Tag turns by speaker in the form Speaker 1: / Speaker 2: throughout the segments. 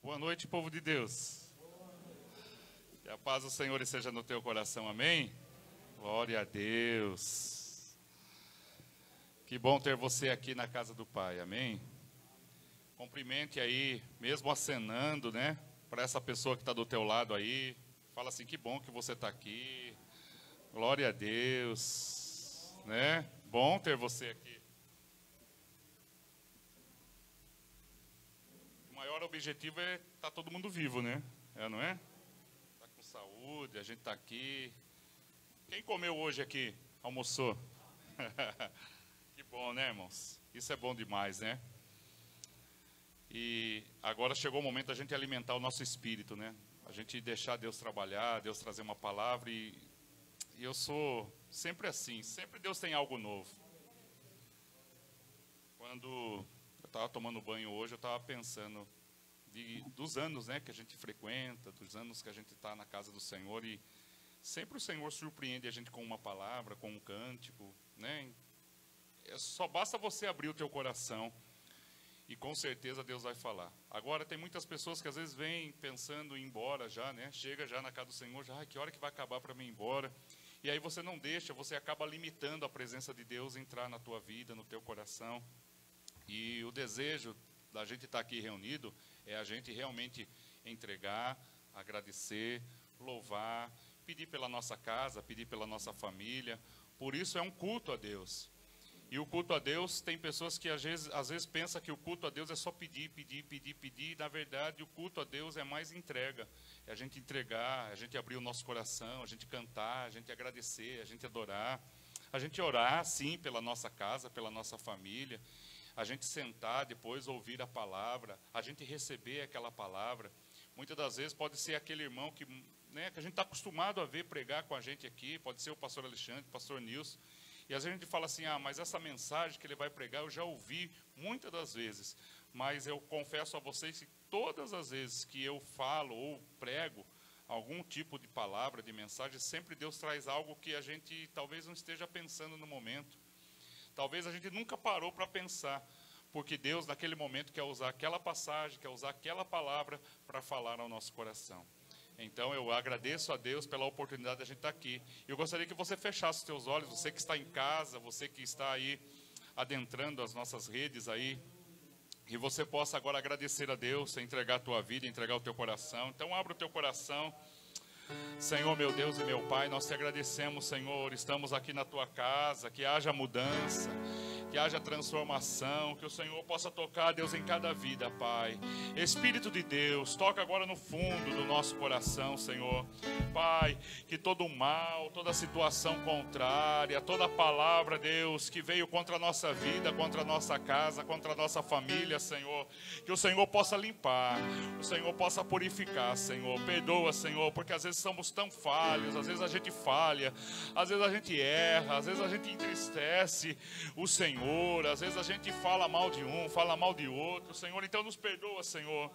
Speaker 1: Boa noite, povo de Deus. Que a paz do Senhor esteja no teu coração, amém? Glória a Deus. Que bom ter você aqui na casa do Pai, amém? Cumprimente aí, mesmo acenando, né? Para essa pessoa que está do teu lado aí. Fala assim, que bom que você está aqui. Glória a Deus, né? Bom ter você aqui. O maior objetivo é estar todo mundo vivo, né? Não é? Tá com saúde, a gente está aqui. Quem comeu hoje aqui? Almoçou? Que bom, né, irmãos? Isso é bom demais, né? E agora chegou o momento da gente alimentar o nosso espírito, né? A gente deixar Deus trabalhar, Deus trazer uma palavra e eu sou sempre assim, sempre Deus tem algo novo. Quando eu estava tomando banho hoje, eu estava pensando dos anos, né, que a gente frequenta, dos anos que a gente está na casa do Senhor e sempre o Senhor surpreende a gente com uma palavra, com um cântico, né? Só basta você abrir o teu coração e com certeza Deus vai falar. Agora tem muitas pessoas que às vezes vêm pensando em ir embora já, né? Chega já na casa do Senhor, já, que hora que vai acabar para mim ir embora? E aí você não deixa, você acaba limitando a presença de Deus entrar na tua vida, no teu coração. E o desejo da gente estar aqui reunido é a gente realmente entregar, agradecer, louvar, pedir pela nossa casa, pedir pela nossa família. Por isso é um culto a Deus. E o culto a Deus, tem pessoas que às vezes pensam que o culto a Deus é só pedir, pedir, pedir, pedir. Na verdade, o culto a Deus é mais entrega. É a gente entregar, a gente abrir o nosso coração, a gente cantar, a gente agradecer, a gente adorar. A gente orar, sim, pela nossa casa, pela nossa família. A gente sentar, depois ouvir a palavra, a gente receber aquela palavra. Muitas das vezes pode ser aquele irmão que, né, que a gente está acostumado a ver pregar com a gente aqui, pode ser o pastor Alexandre, o pastor Nilson. E às vezes a gente fala assim, mas essa mensagem que ele vai pregar eu já ouvi muitas das vezes. Mas eu confesso a vocês que todas as vezes que eu falo ou prego algum tipo de palavra, de mensagem, sempre Deus traz algo que a gente talvez não esteja pensando no momento. Talvez a gente nunca parou para pensar, porque Deus naquele momento quer usar aquela passagem, quer usar aquela palavra para falar ao nosso coração. Então eu agradeço a Deus pela oportunidade de a gente estar aqui. Eu gostaria que você fechasse os teus olhos, você que está em casa, você que está aí adentrando as nossas redes aí, e você possa agora agradecer a Deus, entregar a tua vida, entregar o teu coração. Então abra o teu coração. Senhor, meu Deus e meu Pai, nós te agradecemos, Senhor, estamos aqui na tua casa, que haja mudança, que haja transformação, que o Senhor possa tocar, Deus, em cada vida, Pai. Espírito de Deus, toca agora no fundo do nosso coração, Senhor. Pai, que todo mal, toda situação contrária, toda palavra, Deus, que veio contra a nossa vida, contra a nossa casa, contra a nossa família, Senhor, que o Senhor possa limpar, o Senhor possa purificar, Senhor. Perdoa, Senhor, porque às vezes somos tão falhos, às vezes a gente falha, às vezes a gente erra, às vezes a gente entristece o Senhor, às vezes a gente fala mal de um, fala mal de outro, Senhor. Então nos perdoa, Senhor.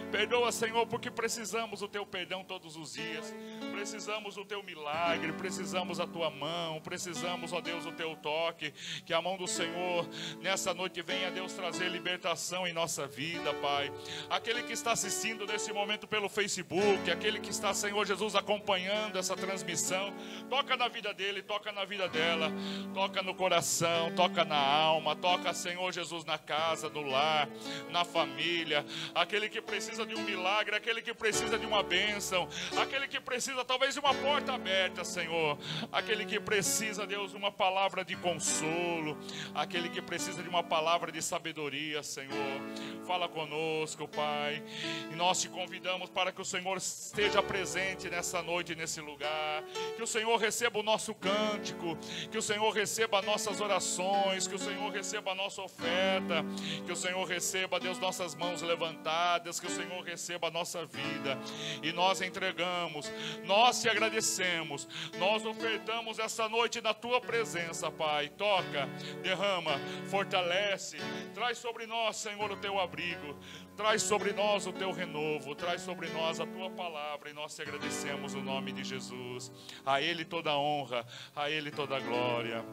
Speaker 1: Perdoa, Senhor, porque precisamos do teu perdão todos os dias, precisamos do teu milagre, precisamos da tua mão, precisamos, ó Deus, do teu toque, que a mão do Senhor nessa noite venha, Deus, trazer libertação em nossa vida, Pai. Aquele que está assistindo nesse momento pelo Facebook, aquele que está, Senhor Jesus, acompanhando essa transmissão, toca na vida dele, toca na vida dela, toca no coração, toca na alma, toca, Senhor Jesus, na casa, no lar, na família, aquele que precisa de um milagre, aquele que precisa de uma bênção, aquele que precisa talvez de uma porta aberta, Senhor, aquele que precisa, Deus, de uma palavra de consolo, aquele que precisa de uma palavra de sabedoria, Senhor. Fala conosco, Pai, e nós te convidamos para que o Senhor esteja presente nessa noite, nesse lugar, que o Senhor receba o nosso cântico, que o Senhor receba nossas orações, que o Senhor receba a nossa oferta, que o Senhor receba, Deus, nossas mãos levantadas, que o Senhor receba a nossa vida, e nós entregamos, nós te agradecemos, nós ofertamos essa noite na tua presença, Pai. Toca, derrama, fortalece, traz sobre nós, Senhor, o teu abrigo, traz sobre nós o teu renovo, traz sobre nós a tua palavra, e nós te agradecemos no nome de Jesus. A Ele toda a honra, a Ele toda a glória.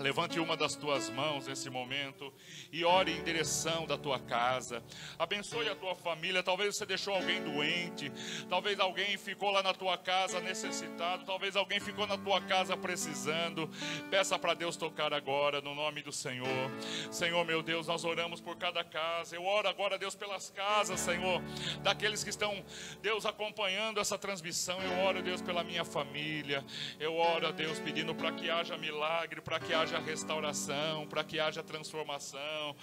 Speaker 1: Levante uma das tuas mãos nesse momento e ore em direção da tua casa. Abençoe a tua família. Talvez você deixou alguém doente. Talvez alguém ficou lá na tua casa necessitado. Talvez alguém ficou na tua casa precisando. Peça para Deus tocar agora no nome do Senhor. Senhor meu Deus, nós oramos por cada casa. Eu oro agora, Deus, pelas casas, Senhor, daqueles que estão, Deus, acompanhando essa transmissão. Eu oro, Deus, pela minha família. Eu oro, Deus, pedindo para que haja milagre, para que haja restauração, para que haja transformação.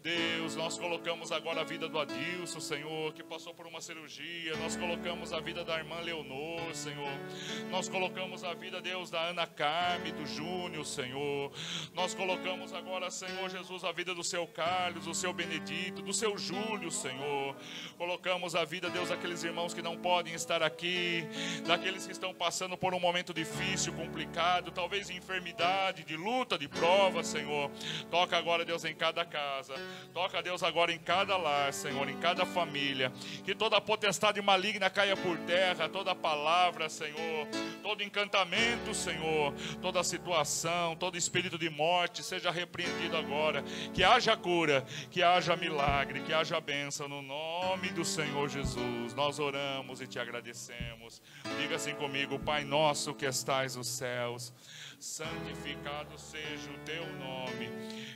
Speaker 1: Deus, nós colocamos agora a vida do Adilson, Senhor, que passou por uma cirurgia. Nós colocamos a vida da irmã Leonor, Senhor. Nós colocamos a vida, Deus, da Ana Carme, do Júnior, Senhor. Nós colocamos agora, Senhor Jesus, a vida do seu Carlos, do seu Benedito, do seu Júlio, Senhor. Colocamos a vida, Deus, daqueles irmãos que não podem estar aqui, daqueles que estão passando por um momento difícil, complicado, talvez de enfermidade, de luta, de prova, Senhor. Toca agora, Deus, em cada casa. Toca, Deus, agora em cada lar, Senhor, em cada família. Que toda potestade maligna caia por terra, toda palavra, Senhor, todo encantamento, Senhor, toda situação, todo espírito de morte seja repreendido agora. Que haja cura, que haja milagre, que haja bênção no nome do Senhor Jesus. Nós oramos e te agradecemos. Diga assim comigo: Pai nosso que estais nos céus, santificado seja o teu nome,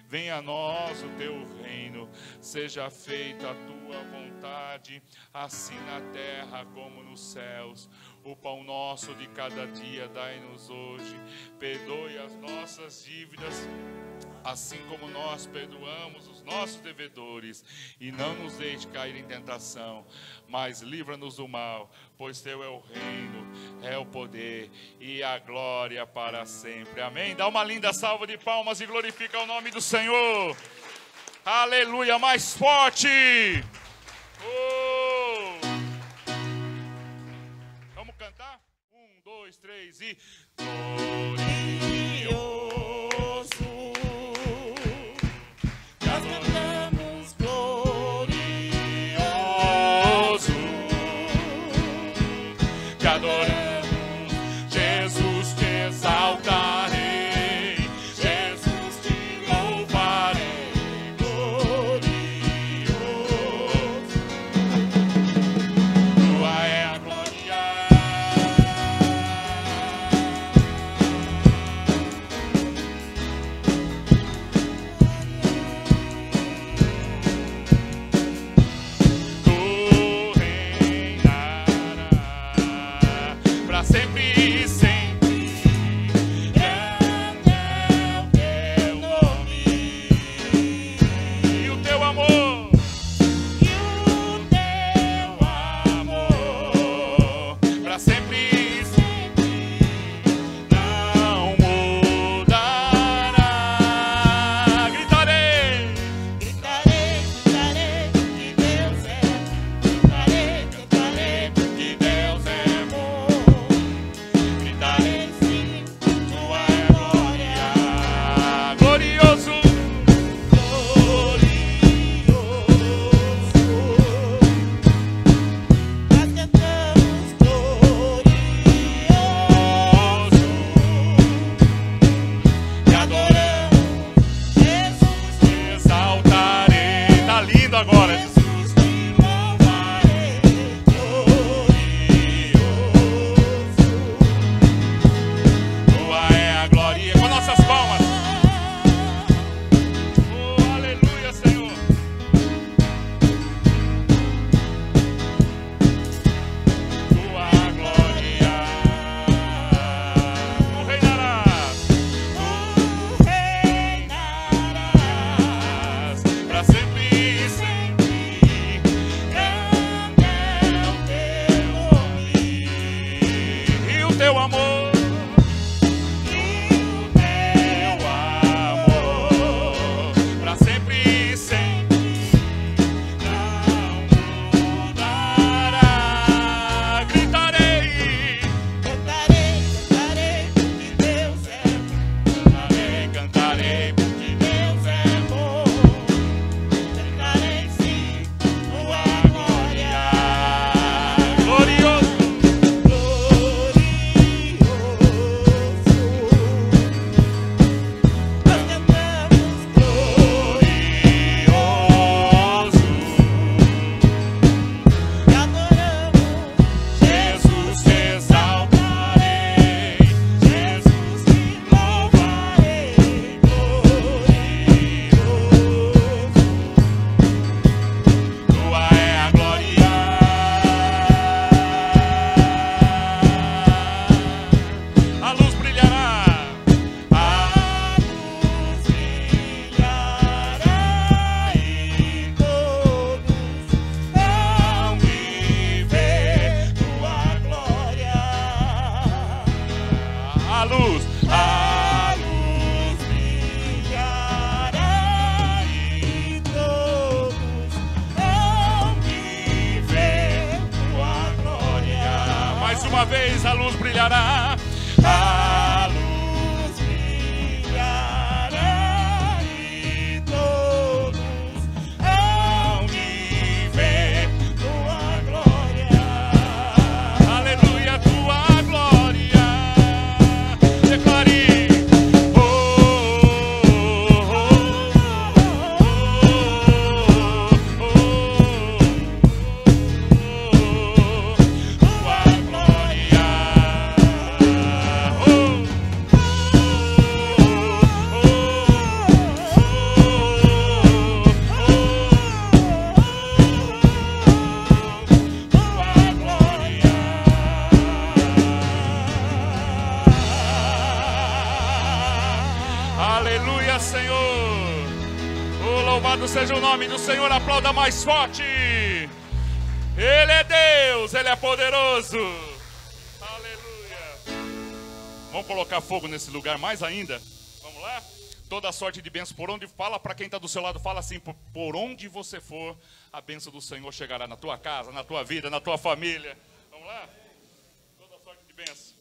Speaker 1: venha a nós o teu reino, seja feita a tua vontade, assim na terra como nos céus. O pão nosso de cada dia dai-nos hoje, perdoe as nossas dívidas, assim como nós perdoamos os nossos devedores, e não nos deixe cair em tentação, mas livra-nos do mal, pois teu é o reino, é o poder e a glória para sempre. Amém? Dá uma linda salva de palmas e glorifica o nome do Senhor. Aleluia, mais forte. Vamos cantar? 1, 2, 3 e... Glorioso,
Speaker 2: Nós cantamos glorioso,
Speaker 1: te adoramos, Jesus, te exaltarei, Jesus, te louvarei,
Speaker 2: glorioso.
Speaker 1: tua é a glória. diz: a luz brilhará.
Speaker 2: A luz brilhará e todos hão de ver tua glória.
Speaker 1: Aleluia, tua glória. Declare. Aleluia, Senhor. Oh, louvado seja o nome do Senhor. Aplauda mais forte. Ele é Deus, Ele é poderoso. Aleluia. Vamos colocar fogo nesse lugar mais ainda? Vamos lá? Toda sorte de bênção. Por onde fala para quem está do seu lado, fala assim: por onde você for, a bênção do Senhor chegará na tua casa, na tua vida, na tua família. Vamos lá? Toda sorte de bênção.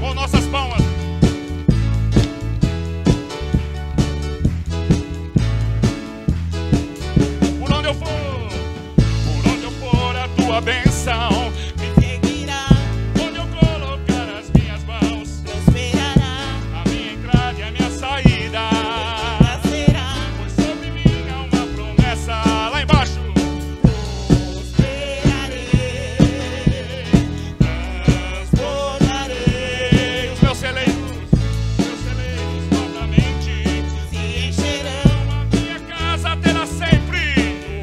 Speaker 1: Com nossas palmas. Por onde eu for, a tua bênção
Speaker 2: Me seguirá,
Speaker 1: onde eu colocar as minhas mãos,
Speaker 2: prosperará,
Speaker 1: a minha entrada e a minha saída.
Speaker 2: nascerá,
Speaker 1: Pois sobre mim há uma promessa lá embaixo.
Speaker 2: prosperarei, transbordarei,
Speaker 1: Os meus celeiros novamente
Speaker 2: se encherão,
Speaker 1: a minha casa terá sempre.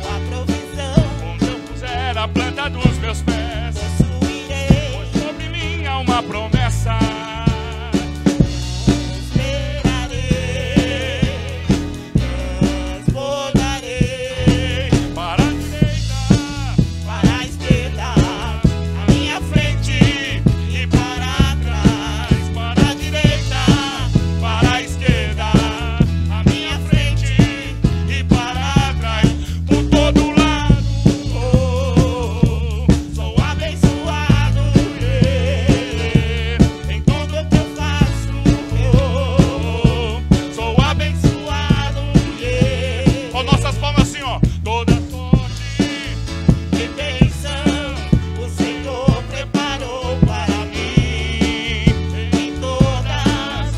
Speaker 2: tua provisão,
Speaker 1: Onde eu puser a planta dos meus pés,
Speaker 2: possuirei,
Speaker 1: pois sobre mim há uma promessa.
Speaker 2: prosperarei, transbordarei,
Speaker 1: Para a direita
Speaker 2: para a esquerda, à minha frente e para trás, para a direita, para a esquerda, à minha frente e para trás, por todo lado. Sou abençoado, em tudo que eu faço. Sou abençoado,
Speaker 1: com nossas palmas assim, ó. Toda sorte
Speaker 2: que bênção o Senhor preparou para mim. Em todas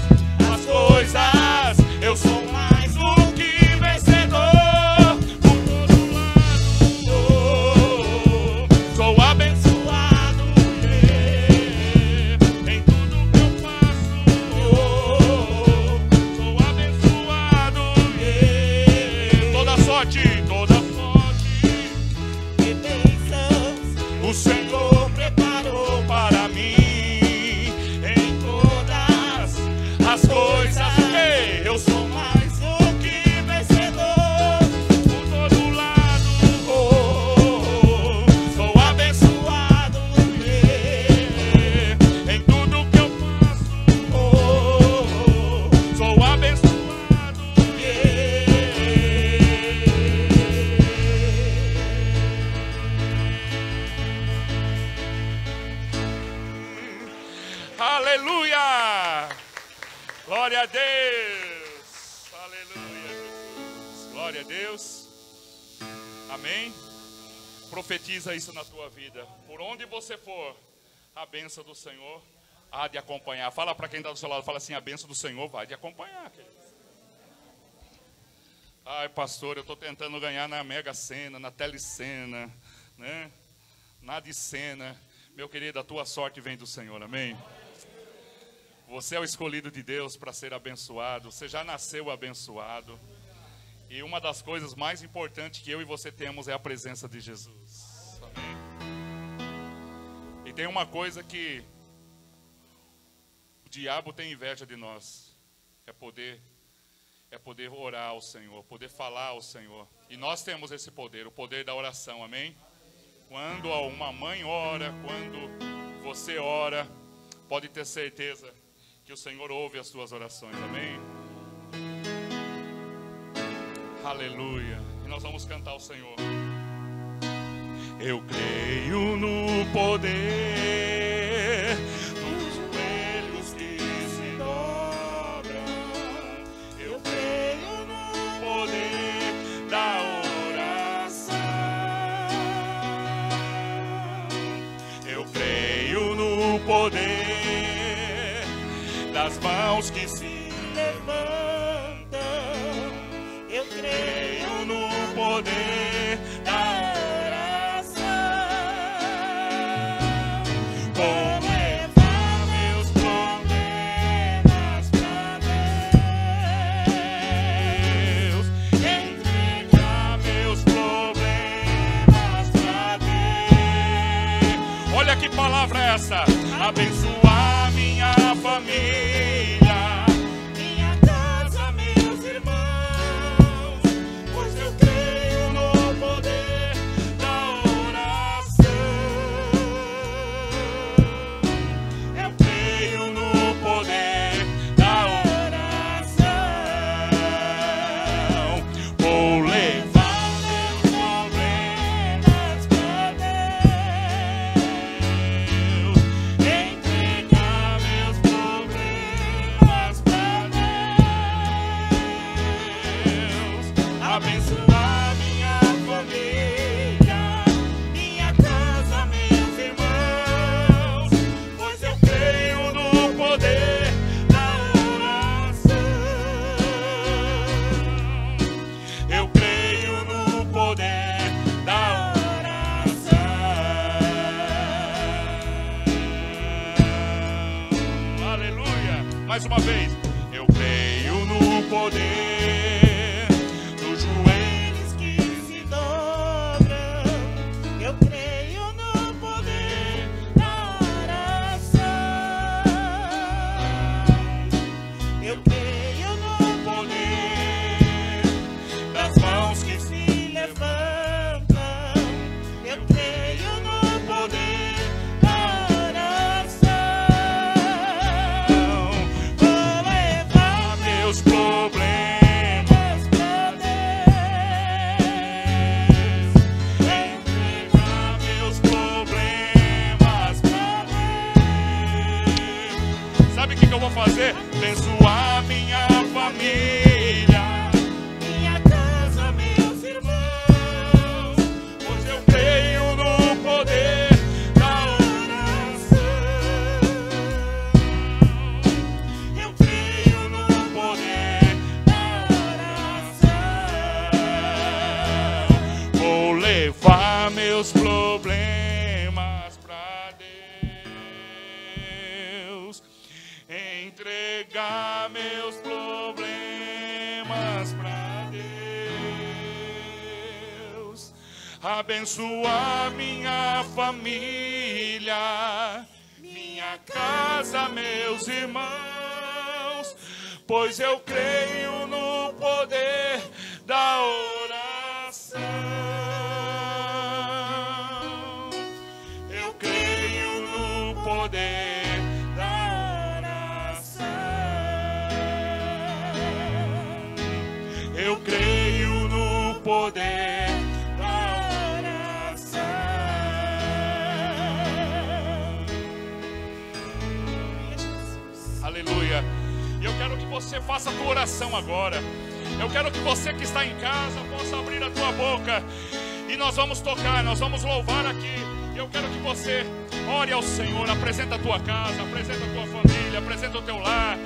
Speaker 2: as coisas eu sou mais do que vencedor. Por todo lado sou abençoado, em tudo que eu faço. Sou abençoado,
Speaker 1: toda sorte
Speaker 2: que bênçãos
Speaker 1: o Senhor
Speaker 2: Senhor preparou para mim. Em todas as coisas eu sou mais do que vencedor.
Speaker 1: por todo lado.
Speaker 2: Sou abençoado,
Speaker 1: Em tudo que eu faço, sou abençoado. Aleluia! Glória a Deus! Aleluia, Jesus! Glória a Deus! Amém? Profetiza isso na tua vida. Por onde você for, a bênção do Senhor há de acompanhar. Fala para quem está do seu lado, fala assim: a bênção do Senhor vai de acompanhar, querido. Ai, pastor, eu estou tentando ganhar na Mega Sena, na Telecena, né? Na de Sena. Meu querido, a tua sorte vem do Senhor, amém? Você é o escolhido de Deus para ser abençoado. Você já nasceu abençoado. E uma das coisas mais importantes que eu e você temos é a presença de Jesus. Amém? E tem uma coisa que o diabo tem inveja de nós. É poder orar ao Senhor, poder falar ao Senhor. E nós temos esse poder, o poder da oração, amém? Quando uma mãe ora, quando você ora, pode ter certeza que o Senhor ouve as suas orações, amém? Aleluia. E nós vamos cantar ao Senhor. Eu creio no poder dos joelhos que se dobram. Eu creio no poder da oração. Eu creio no poder das mãos que se levantam. Eu creio no poder da oração. Vou levar meus problemas pra Deus, entregar meus problemas pra Deus. Olha que palavra é essa: abençoar minha família, minha casa, meus irmãos, pois eu creio no poder da oração. Eu creio no poder da oração. Vou levar meus problemas pra Deus, entregar meus problemas pra Deus, abençoar minha família, minha casa, meus irmãos, pois eu creio no poder da oração. Eu creio no poder da oração. Aleluia. Mais uma vez. Eu creio no poder dos joelhos que se dobram. Eu creio no poder da oração. Eu creio no poder das mãos que se levantam. Eu creio no poder da oração. Vou levar meus problemas pra Deus, entregar meus problemas pra Deus. Sabe o que eu vou fazer? Abençoar minha família, minha casa, meus irmãos, pois eu creio no poder da oração. Eu creio no poder da oração. Vou levar meus problemas pra Deus, entregar meus problemas pra Deus, abençoar minha família, minha casa, meus irmãos, pois eu creio no poder da oração. Eu creio no poder da oração. Eu creio no poder da oração. Aleluia. E eu quero que você faça a tua oração agora. Eu quero que você que está em casa possa abrir a tua boca. E nós vamos tocar, nós vamos louvar aqui. E eu quero que você ore ao Senhor. Apresenta a tua casa, apresenta a tua família, apresenta o teu lar.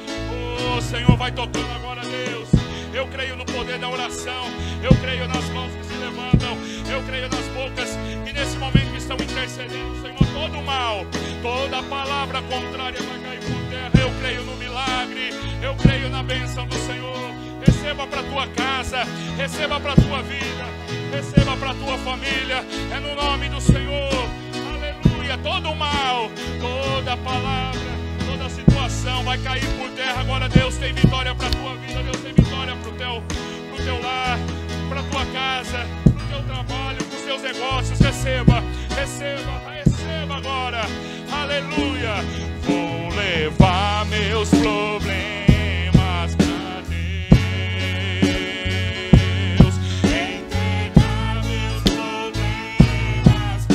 Speaker 1: Oh, Senhor, vai tocando agora, Deus. Eu creio no poder da oração. Eu creio nas mãos que se levantam. Eu creio nas bocas que nesse momento estão intercedendo, Senhor. Todo mal, toda palavra contrária vai cair por terra. Eu creio no milagre. Eu creio na bênção do Senhor. Receba para a tua casa, receba para a tua vida, receba para a tua família. É no nome do Senhor. Aleluia. Todo mal, toda palavra, toda situação vai cair por terra. Agora Deus tem vitória para a tua vida. Deus tem vitória para o teu lar, para a tua casa, para o teu trabalho, para os teus negócios. Receba, receba, receba agora. Aleluia. Vou levar meus problemas pra Deus, entregar meus problemas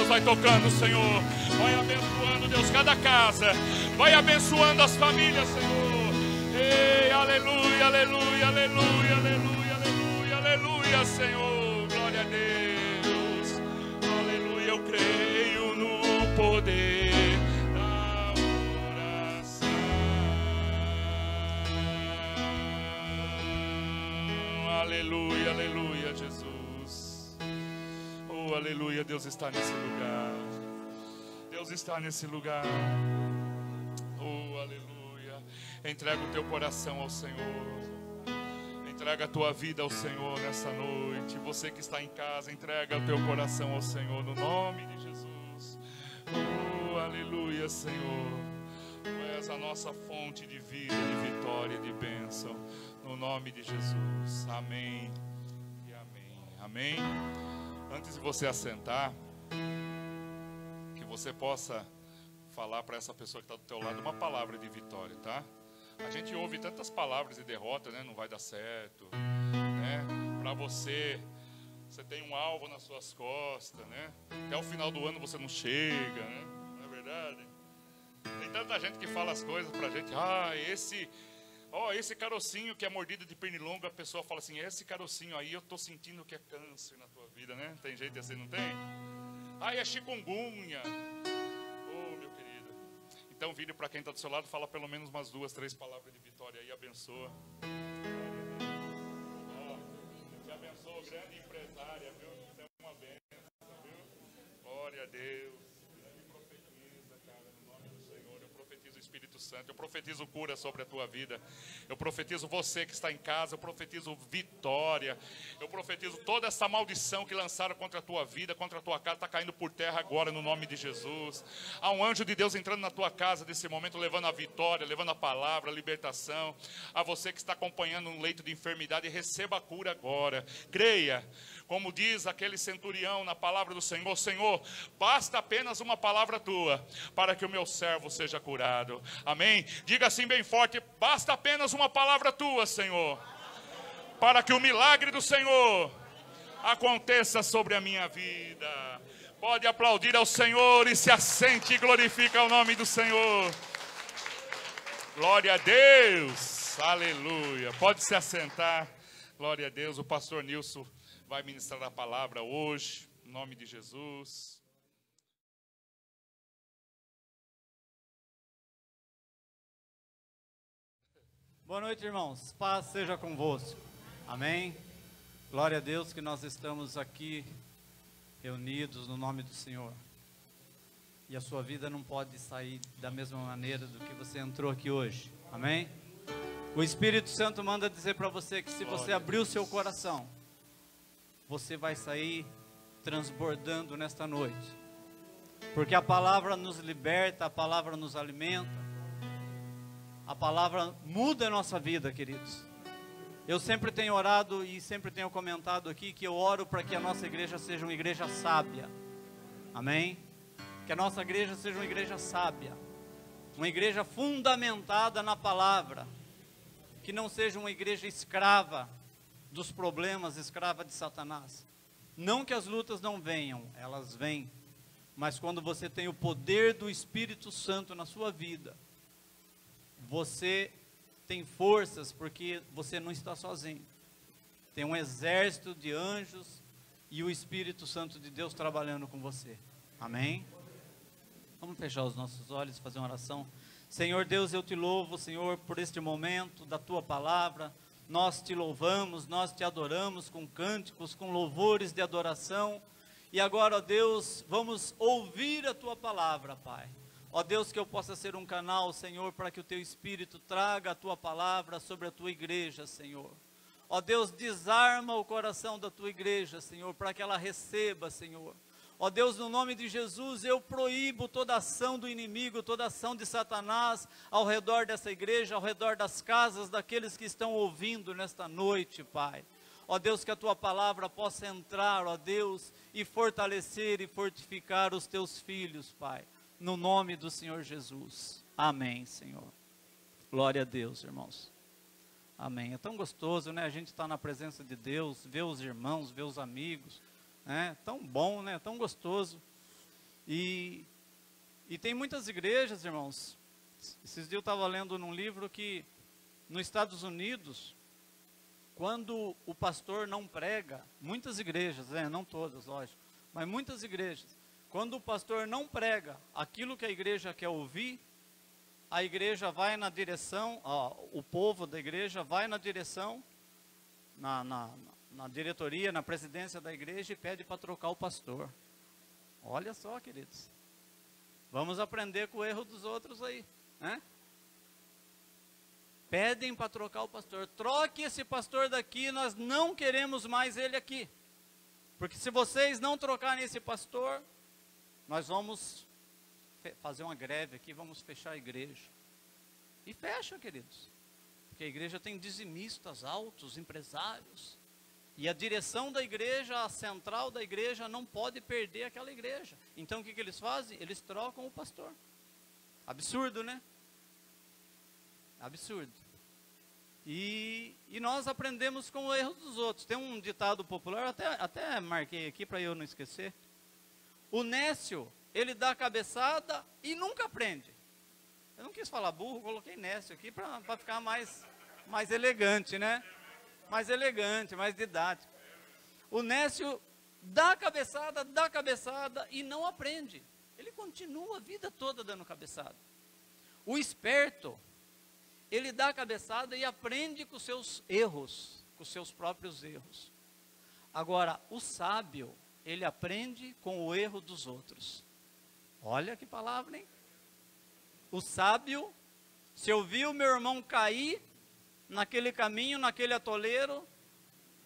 Speaker 1: Deus, vai tocando, Senhor. Vai abençoando, Deus, cada casa. Vai abençoando as famílias, Senhor. Ei, aleluia, aleluia, aleluia, aleluia, aleluia, aleluia, Senhor. Glória a Deus. Aleluia, eu creio no poder da oração. Aleluia, aleluia, Jesus. Oh, aleluia, Deus está nesse lugar. Deus está nesse lugar. Oh, aleluia. Entrega o teu coração ao Senhor. Entrega a tua vida ao Senhor nessa noite. Você que está em casa, entrega o teu coração ao Senhor no nome de Jesus. Oh, aleluia, Senhor. Tu és a nossa fonte de vida, de vitória, de bênção. No nome de Jesus. Amém e amém. Amém. Antes de você assentar, que você possa falar para essa pessoa que está do teu lado uma palavra de vitória, tá? A gente ouve tantas palavras de derrota, né? Não vai dar certo, né? Para você tem um alvo nas suas costas, né? Até o final do ano você não chega, né? Não é verdade? Tem tanta gente que fala as coisas pra gente. Esse carocinho que é mordido de pernilongo, a pessoa fala assim, esse carocinho aí eu tô sentindo que é câncer na tua vida, né? Tem gente assim, não tem? É chikungunya. Oh, meu querido. Então vire para quem está do seu lado, fala pelo menos umas 2, 3 palavras de vitória aí, abençoa. Te abençoa, grande empresária, viu? Você é uma bênção, viu? Glória a Deus. Profetiza, cara, no nome do Senhor. Eu profetizo o Espírito Santo, eu profetizo cura sobre a tua vida. Eu profetizo você que está em casa, eu profetizo vitória. Eu profetizo toda essa maldição que lançaram contra a tua vida, contra a tua casa, está caindo por terra agora no nome de Jesus. Há um anjo de Deus entrando na tua casa nesse momento, levando a vitória, levando a palavra, a libertação. A você que está acompanhando um leito de enfermidade, receba a cura agora. Creia, como diz aquele centurião na palavra do Senhor, Senhor, basta apenas uma palavra tua, para que o meu servo seja curado. Amém? Diga assim bem forte, basta apenas uma palavra tua, Senhor, para que o milagre do Senhor aconteça sobre a minha vida. Pode aplaudir ao Senhor e se assente e glorifica o nome do Senhor. Glória a Deus, aleluia. Pode se assentar, glória a Deus. O pastor Nilson vai ministrar a palavra hoje, em nome de Jesus.
Speaker 3: Boa noite, irmãos. Paz seja convosco. Amém. Glória a Deus que nós estamos aqui reunidos no nome do Senhor. E a sua vida não pode sair da mesma maneira do que você entrou aqui hoje. Amém. O Espírito Santo manda dizer para você que se você abrir o seu coração, você vai sair transbordando nesta noite. Porque a palavra nos liberta, a palavra nos alimenta. A palavra muda a nossa vida, queridos. Eu sempre tenho orado e sempre tenho comentado aqui que eu oro para que a nossa igreja seja uma igreja sábia. Amém? Que a nossa igreja seja uma igreja sábia. Uma igreja fundamentada na palavra. Que não seja uma igreja escrava dos problemas, escrava de Satanás. Não que as lutas não venham, elas vêm. Mas quando você tem o poder do Espírito Santo na sua vida, você tem forças porque você não está sozinho. Tem um exército de anjos e o Espírito Santo de Deus trabalhando com você. Amém? Vamos fechar os nossos olhos e fazer uma oração. Senhor Deus, eu te louvo, Senhor, por este momento da tua palavra. Nós te louvamos, nós te adoramos com cânticos, com louvores de adoração. E agora, ó Deus, vamos ouvir a tua palavra, Pai. Ó Deus, que eu possa ser um canal, Senhor, para que o teu Espírito traga a tua palavra sobre a tua igreja, Senhor. Ó Deus, desarma o coração da tua igreja, Senhor, para que ela receba, Senhor. Ó Deus, no nome de Jesus, eu proíbo toda ação do inimigo, toda ação de Satanás ao redor dessa igreja, ao redor das casas daqueles que estão ouvindo nesta noite, Pai. Ó Deus, que a tua palavra possa entrar, ó Deus, e fortalecer e fortificar os teus filhos, Pai. No nome do Senhor Jesus. Amém, Senhor. Glória a Deus, irmãos. Amém. É tão gostoso, né? A gente está na presença de Deus, ver os irmãos, ver os amigos. Tão bom, né? Tão gostoso. E tem muitas igrejas, irmãos. Esses dias eu estava lendo num livro que nos Estados Unidos, quando o pastor não prega, muitas igrejas, não todas, lógico, mas muitas igrejas, quando o pastor não prega aquilo que a igreja quer ouvir, a igreja vai na direção, o povo da igreja vai na direção, na diretoria, na presidência da igreja e pede para trocar o pastor. Olha só, queridos, vamos aprender com o erro dos outros aí, né? Pedem para trocar o pastor. Troque esse pastor daqui, nós não queremos mais ele aqui. Porque se vocês não trocarem esse pastor, nós vamos fazer uma greve aqui, vamos fechar a igreja. E fecha, queridos. Porque a igreja tem dizimistas altos, empresários. E a direção da igreja, a central da igreja, não pode perder aquela igreja. Então o que eles fazem? Eles trocam o pastor. Absurdo, né? Absurdo. E nós aprendemos com o erro dos outros. Tem um ditado popular, até marquei aqui para eu não esquecer. O nécio, ele dá cabeçada e nunca aprende. Eu não quis falar burro, coloquei nécio aqui para ficar mais elegante, né? Mais elegante, mais didático. O nécio dá cabeçada e não aprende. Ele continua a vida toda dando cabeçada. O esperto, ele dá a cabeçada e aprende com seus erros, com seus próprios erros. Agora, o sábio, ele aprende com o erro dos outros. Olha que palavra, hein? O sábio, se eu vi o meu irmão cair naquele caminho, naquele atoleiro,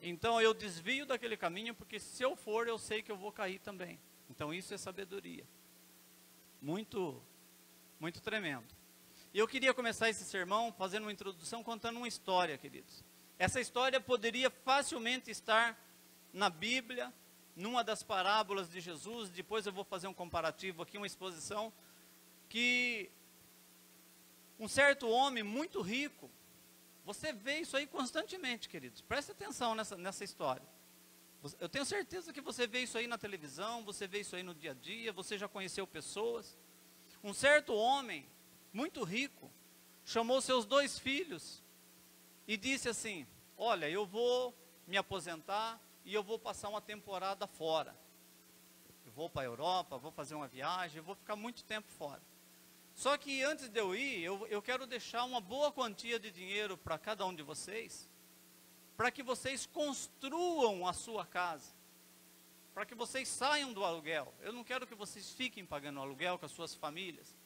Speaker 3: então eu desvio daquele caminho, porque se eu for, eu sei que eu vou cair também. Então isso é sabedoria. Muito, muito tremendo. E eu queria começar esse sermão fazendo uma introdução, contando uma história, queridos. Essa história poderia facilmente estar na Bíblia, numa das parábolas de Jesus. Depois eu vou fazer um comparativo aqui, uma exposição, que um certo homem muito rico, você vê isso aí constantemente, queridos. Preste atenção nessa história. Eu tenho certeza que você vê isso aí na televisão, você vê isso aí no dia a dia, você já conheceu pessoas. Um certo homem muito rico, chamou seus 2 filhos e disse assim: olha, eu vou me aposentar e eu vou passar uma temporada fora. Eu vou para a Europa, vou fazer uma viagem, eu vou ficar muito tempo fora. Só que antes de eu ir, eu quero deixar uma boa quantia de dinheiro para cada um de vocês, para que vocês construam a sua casa, para que vocês saiam do aluguel. Eu não quero que vocês fiquem pagando aluguel com as suas famílias.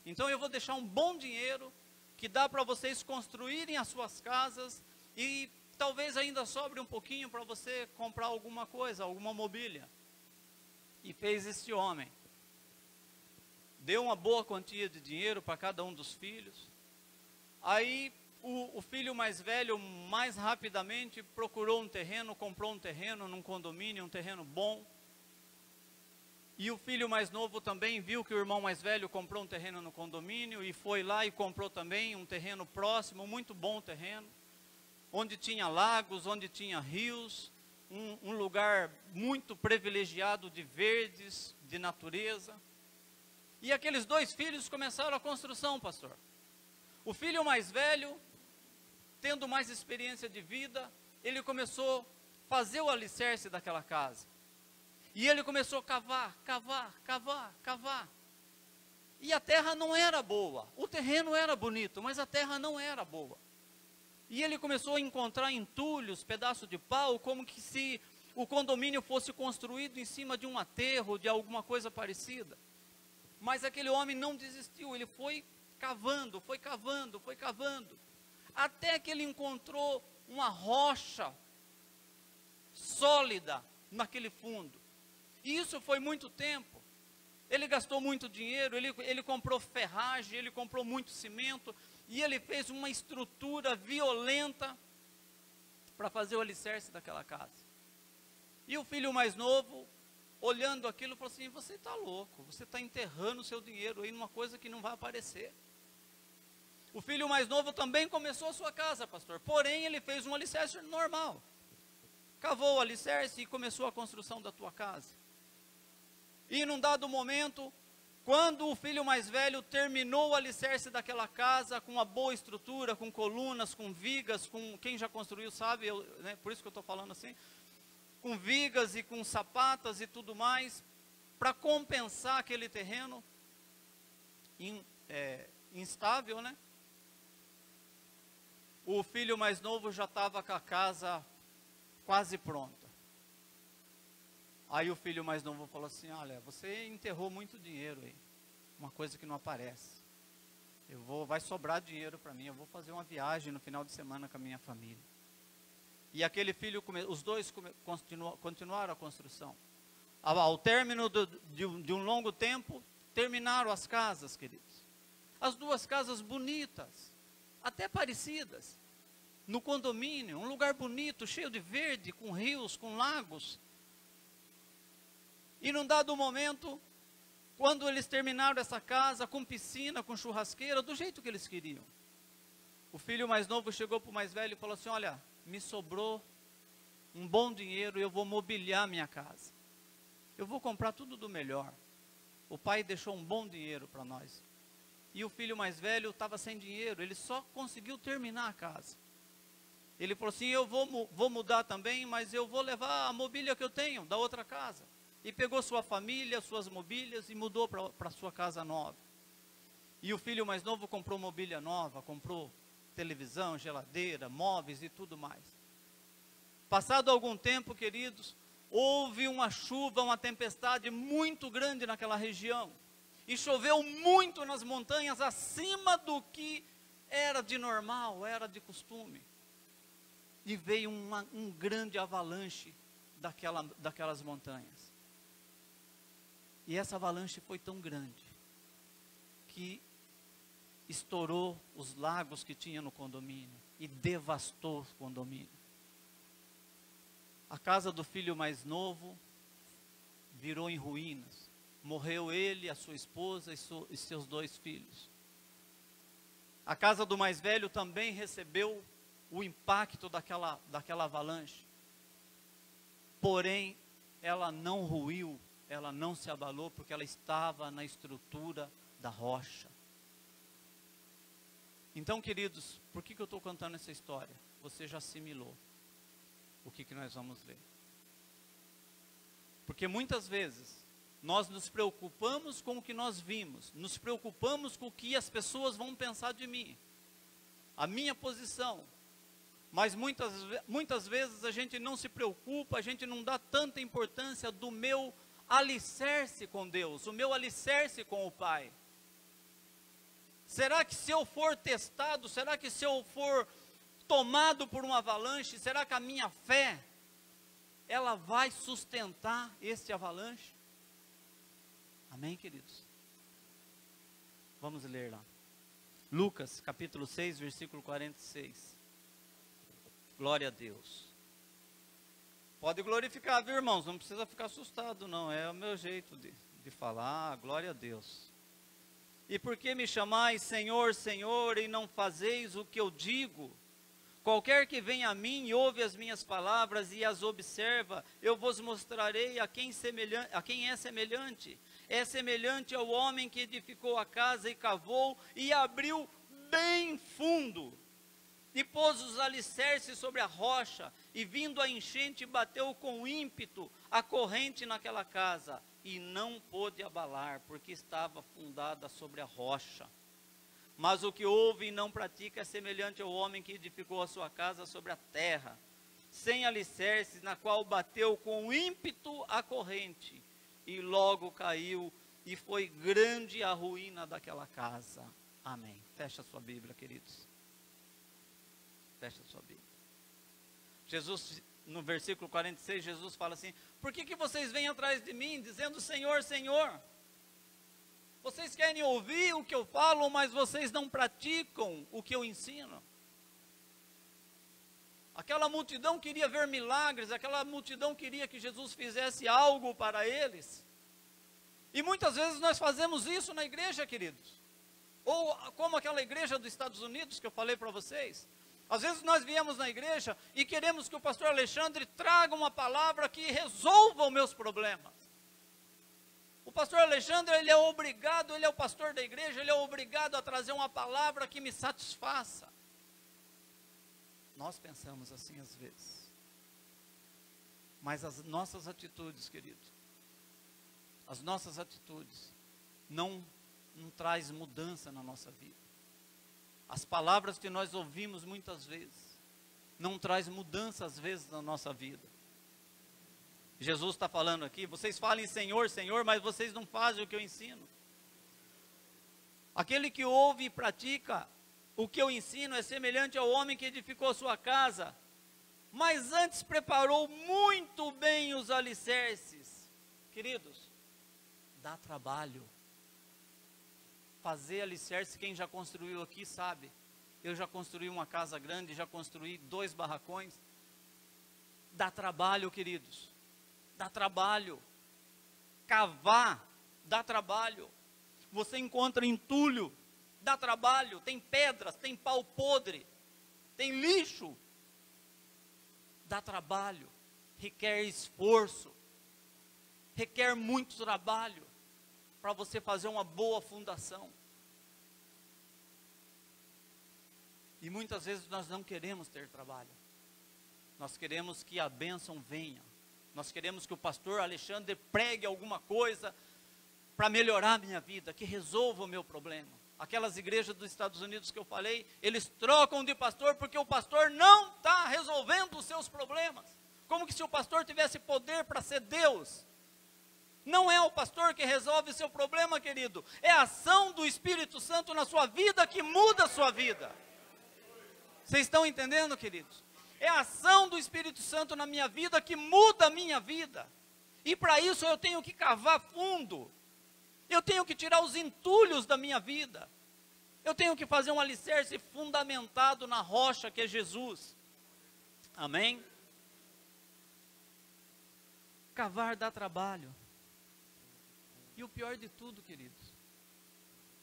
Speaker 3: Então eu vou deixar um bom dinheiro que dá para vocês construírem as suas casas e talvez ainda sobre um pouquinho para você comprar alguma coisa, alguma mobília. E fez este homem. Deu uma boa quantia de dinheiro para cada um dos filhos. Aí o filho mais velho, mais rapidamente, procurou um terreno, comprou um terreno num condomínio, um terreno bom. E o filho mais novo também viu que o irmão mais velho comprou um terreno no condomínio e foi lá e comprou também um terreno próximo, muito bom terreno, onde tinha lagos, onde tinha rios, um lugar muito privilegiado de verdes, de natureza. E aqueles 2 filhos começaram a construção, pastor. O filho mais velho, tendo mais experiência de vida, ele começou a fazer o alicerce daquela casa. E ele começou a cavar. E a terra não era boa. O terreno era bonito, mas a terra não era boa. E ele começou a encontrar entulhos, pedaços de pau, como que se o condomínio fosse construído em cima de um aterro, de alguma coisa parecida. Mas aquele homem não desistiu, ele foi cavando, até que ele encontrou uma rocha sólida naquele fundo. E isso foi muito tempo. Ele gastou muito dinheiro, ele comprou ferragem, ele comprou muito cimento, e ele fez uma estrutura violenta para fazer o alicerce daquela casa. E o filho mais novo, olhando aquilo, falou assim: você está louco, você está enterrando o seu dinheiro aí numa coisa que não vai aparecer. O filho mais novo também começou a sua casa, pastor, porém ele fez um alicerce normal. Cavou o alicerce e começou a construção da tua casa. E num dado momento, quando o filho mais velho terminou o alicerce daquela casa, com uma boa estrutura, com colunas, com vigas, com quem já construiu sabe, né, por isso que eu estou falando assim, com vigas e com sapatas e tudo mais, para compensar aquele terreno instável, né? O filho mais novo já estava com a casa quase pronta. Aí o filho mais novo falou assim: olha, você enterrou muito dinheiro aí, uma coisa que não aparece. Vai sobrar dinheiro para mim, eu vou fazer uma viagem no final de semana com a minha família. E aquele filho, os dois continuaram a construção. Ao término de um longo tempo, terminaram as casas, queridos. As duas casas bonitas, até parecidas, no condomínio, um lugar bonito, cheio de verde, com rios, com lagos. E num dado momento, quando eles terminaram essa casa, com piscina, com churrasqueira, do jeito que eles queriam, o filho mais novo chegou para o mais velho e falou assim: olha, me sobrou um bom dinheiro e eu vou mobiliar minha casa. Eu vou comprar tudo do melhor. O pai deixou um bom dinheiro para nós. E o filho mais velho estava sem dinheiro, ele só conseguiu terminar a casa. Ele falou assim: eu vou mudar também, mas eu vou levar a mobília que eu tenho da outra casa. E pegou sua família, suas mobílias e mudou para sua casa nova. E o filho mais novo comprou mobília nova, comprou televisão, geladeira, móveis e tudo mais. Passado algum tempo, queridos, houve uma chuva, uma tempestade muito grande naquela região. E choveu muito nas montanhas, acima do que era de normal, era de costume. E veio um grande avalanche daquelas montanhas. E essa avalanche foi tão grande que estourou os lagos que tinha no condomínio e devastou o condomínio. A casa do filho mais novo virou em ruínas. Morreu ele, a sua esposa e seus 2 filhos. A casa do mais velho também recebeu o impacto daquela avalanche. Porém, ela não ruiu, ela não se abalou, porque ela estava na estrutura da rocha. Então, queridos, por que eu estou contando essa história? Você já assimilou o que nós vamos ler. Porque muitas vezes nós nos preocupamos com o que nós vimos, nos preocupamos com o que as pessoas vão pensar de mim, a minha posição. Mas muitas vezes a gente não se preocupa, a gente não dá tanta importância do meu alicerce com Deus, o meu alicerce com o Pai. Será que se eu for testado, será que se eu for tomado por uma avalanche, será que a minha fé, ela vai sustentar esse avalanche? Amém, queridos? Vamos ler lá. Lucas, capítulo 6, versículo 46. Glória a Deus. Pode glorificar, viu, irmãos? Não precisa ficar assustado, não. É o meu jeito de falar. Glória a Deus. E por que me chamais Senhor, Senhor, e não fazeis o que eu digo? Qualquer que venha a mim e ouve as minhas palavras e as observa, eu vos mostrarei a quem é semelhante. É semelhante ao homem que edificou a casa e cavou e abriu bem fundo. E pôs os alicerces sobre a rocha, e vindo a enchente bateu com ímpeto a corrente naquela casa, e não pôde abalar, porque estava fundada sobre a rocha. Mas o que ouve e não pratica é semelhante ao homem que edificou a sua casa sobre a terra, sem alicerces, na qual bateu com ímpeto a corrente, e logo caiu, e foi grande a ruína daquela casa. Amém. Fecha a sua Bíblia, queridos. Fecha a sua Bíblia. Jesus, no versículo 46, Jesus fala assim: por que vocês vêm atrás de mim, dizendo Senhor, Senhor? Vocês querem ouvir o que eu falo, mas vocês não praticam o que eu ensino. Aquela multidão queria ver milagres, aquela multidão queria que Jesus fizesse algo para eles. E muitas vezes nós fazemos isso na igreja, queridos. Ou como aquela igreja dos Estados Unidos que eu falei para vocês. Às vezes nós viemos na igreja e queremos que o pastor Alexandre traga uma palavra que resolva os meus problemas. O pastor Alexandre, ele é obrigado, ele é o pastor da igreja, ele é obrigado a trazer uma palavra que me satisfaça. Nós pensamos assim às vezes. Mas as nossas atitudes, querido, as nossas atitudes não traz mudança na nossa vida. As palavras que nós ouvimos muitas vezes não traz mudança às vezes na nossa vida. Jesus está falando aqui, vocês falem Senhor, Senhor, mas vocês não fazem o que eu ensino. Aquele que ouve e pratica o que eu ensino é semelhante ao homem que edificou a sua casa, mas antes preparou muito bem os alicerces. Queridos, dá trabalho. Fazer alicerce, quem já construiu aqui sabe. Eu já construí uma casa grande, já construí 2 barracões. Dá trabalho, queridos. Dá trabalho. Cavar, dá trabalho. Você encontra entulho, dá trabalho. Tem pedras, tem pau podre, tem lixo. Dá trabalho. Requer esforço. Requer muito trabalho para você fazer uma boa fundação. E muitas vezes nós não queremos ter trabalho. Nós queremos que a bênção venha. Nós queremos que o pastor Alexandre pregue alguma coisa para melhorar a minha vida, que resolva o meu problema. Aquelas igrejas dos Estados Unidos que eu falei, eles trocam de pastor porque o pastor não está resolvendo os seus problemas. Como que se o pastor tivesse poder para ser Deus. Não é o pastor que resolve o seu problema, querido. É a ação do Espírito Santo na sua vida que muda a sua vida. Vocês estão entendendo, queridos? É a ação do Espírito Santo na minha vida que muda a minha vida. E para isso eu tenho que cavar fundo. Eu tenho que tirar os entulhos da minha vida. Eu tenho que fazer um alicerce fundamentado na rocha que é Jesus. Amém? Cavar dá trabalho. E o pior de tudo, queridos,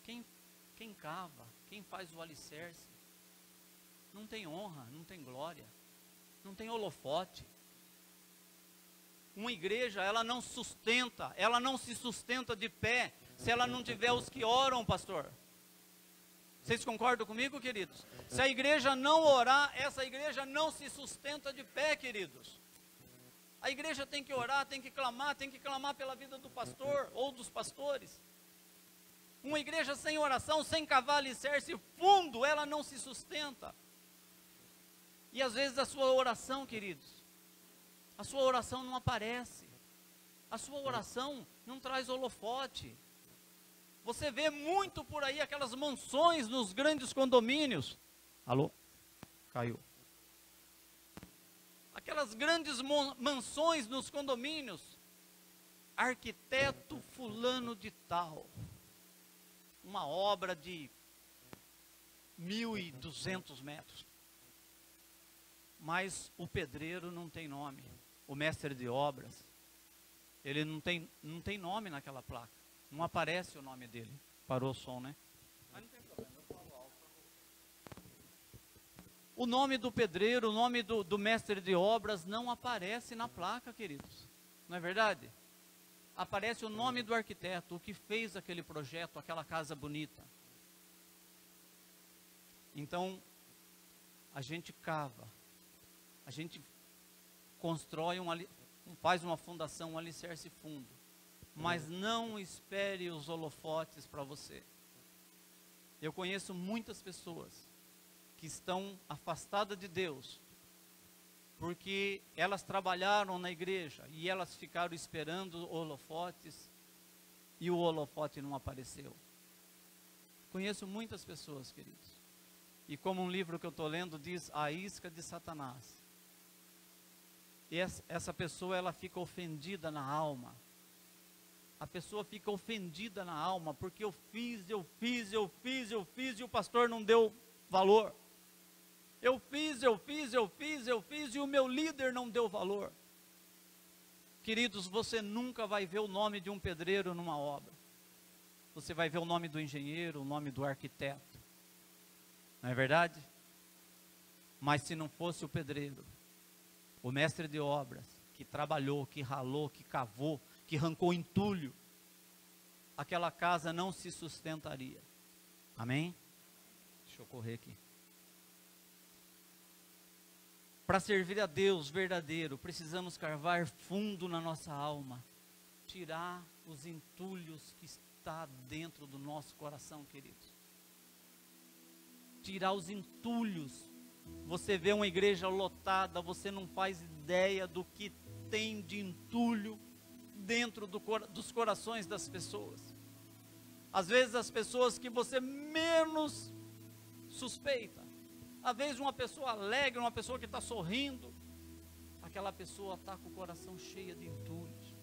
Speaker 3: quem cava, quem faz o alicerce, não tem honra, não tem glória, não tem holofote. Uma igreja, ela não sustenta, ela não se sustenta de pé, se ela não tiver os que oram, pastor. Vocês concordam comigo, queridos? Se a igreja não orar, essa igreja não se sustenta de pé, queridos. A igreja tem que orar, tem que clamar pela vida do pastor ou dos pastores. Uma igreja sem oração, sem cavar alicerce fundo, ela não se sustenta. E às vezes a sua oração, queridos, a sua oração não aparece. A sua oração não traz holofote. Você vê muito por aí aquelas mansões nos grandes condomínios. Alô? Caiu. Aquelas grandes mansões nos condomínios, arquiteto fulano de tal, uma obra de 1.200 metros, mas o pedreiro não tem nome, o mestre de obras, ele não tem nome naquela placa, não aparece o nome dele. Parou o som, né? Mas não tem problema, eu falo alto. O nome do pedreiro, o nome do mestre de obras não aparece na placa, queridos. Não é verdade? Aparece o nome do arquiteto, o que fez aquele projeto, aquela casa bonita. Então, a gente cava, a gente constrói, faz uma fundação, um alicerce fundo. Mas não espere os holofotes para você. Eu conheço muitas pessoas que estão afastadas de Deus, porque elas trabalharam na igreja e elas ficaram esperando holofotes e o holofote não apareceu. Conheço muitas pessoas, queridos, e como um livro que eu estou lendo diz, a isca de Satanás. E essa pessoa, ela fica ofendida na alma. A pessoa fica ofendida na alma, porque eu fiz e o pastor não deu valor. Eu fiz e o meu líder não deu valor. Queridos, você nunca vai ver o nome de um pedreiro numa obra. Você vai ver o nome do engenheiro, o nome do arquiteto. Não é verdade? Mas se não fosse o pedreiro, o mestre de obras, que trabalhou, que ralou, que cavou, que arrancou entulho, aquela casa não se sustentaria. Amém? Deixa eu correr aqui. Para servir a Deus verdadeiro, precisamos cavar fundo na nossa alma, tirar os entulhos que está dentro do nosso coração, queridos. Tirar os entulhos. Você vê uma igreja lotada, você não faz ideia do que tem de entulho dentro dos corações das pessoas. Às vezes as pessoas que você menos suspeita. Às vezes uma pessoa alegre, uma pessoa que está sorrindo, aquela pessoa está com o coração cheio de entulhos,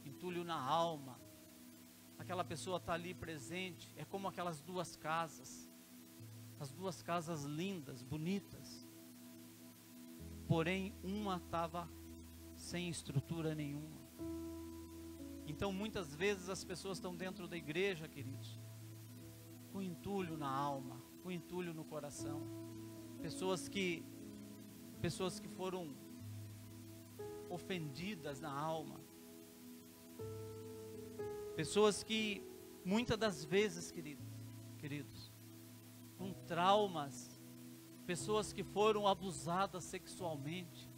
Speaker 3: entulho na alma. Aquela pessoa está ali presente, é como aquelas duas casas, as duas casas lindas, bonitas, porém uma estava sem estrutura nenhuma. Então muitas vezes as pessoas estão dentro da igreja, queridos, com entulho na alma, com entulho no coração, pessoas que foram ofendidas na alma, pessoas que muitas das vezes, queridos, com traumas, pessoas que foram abusadas sexualmente,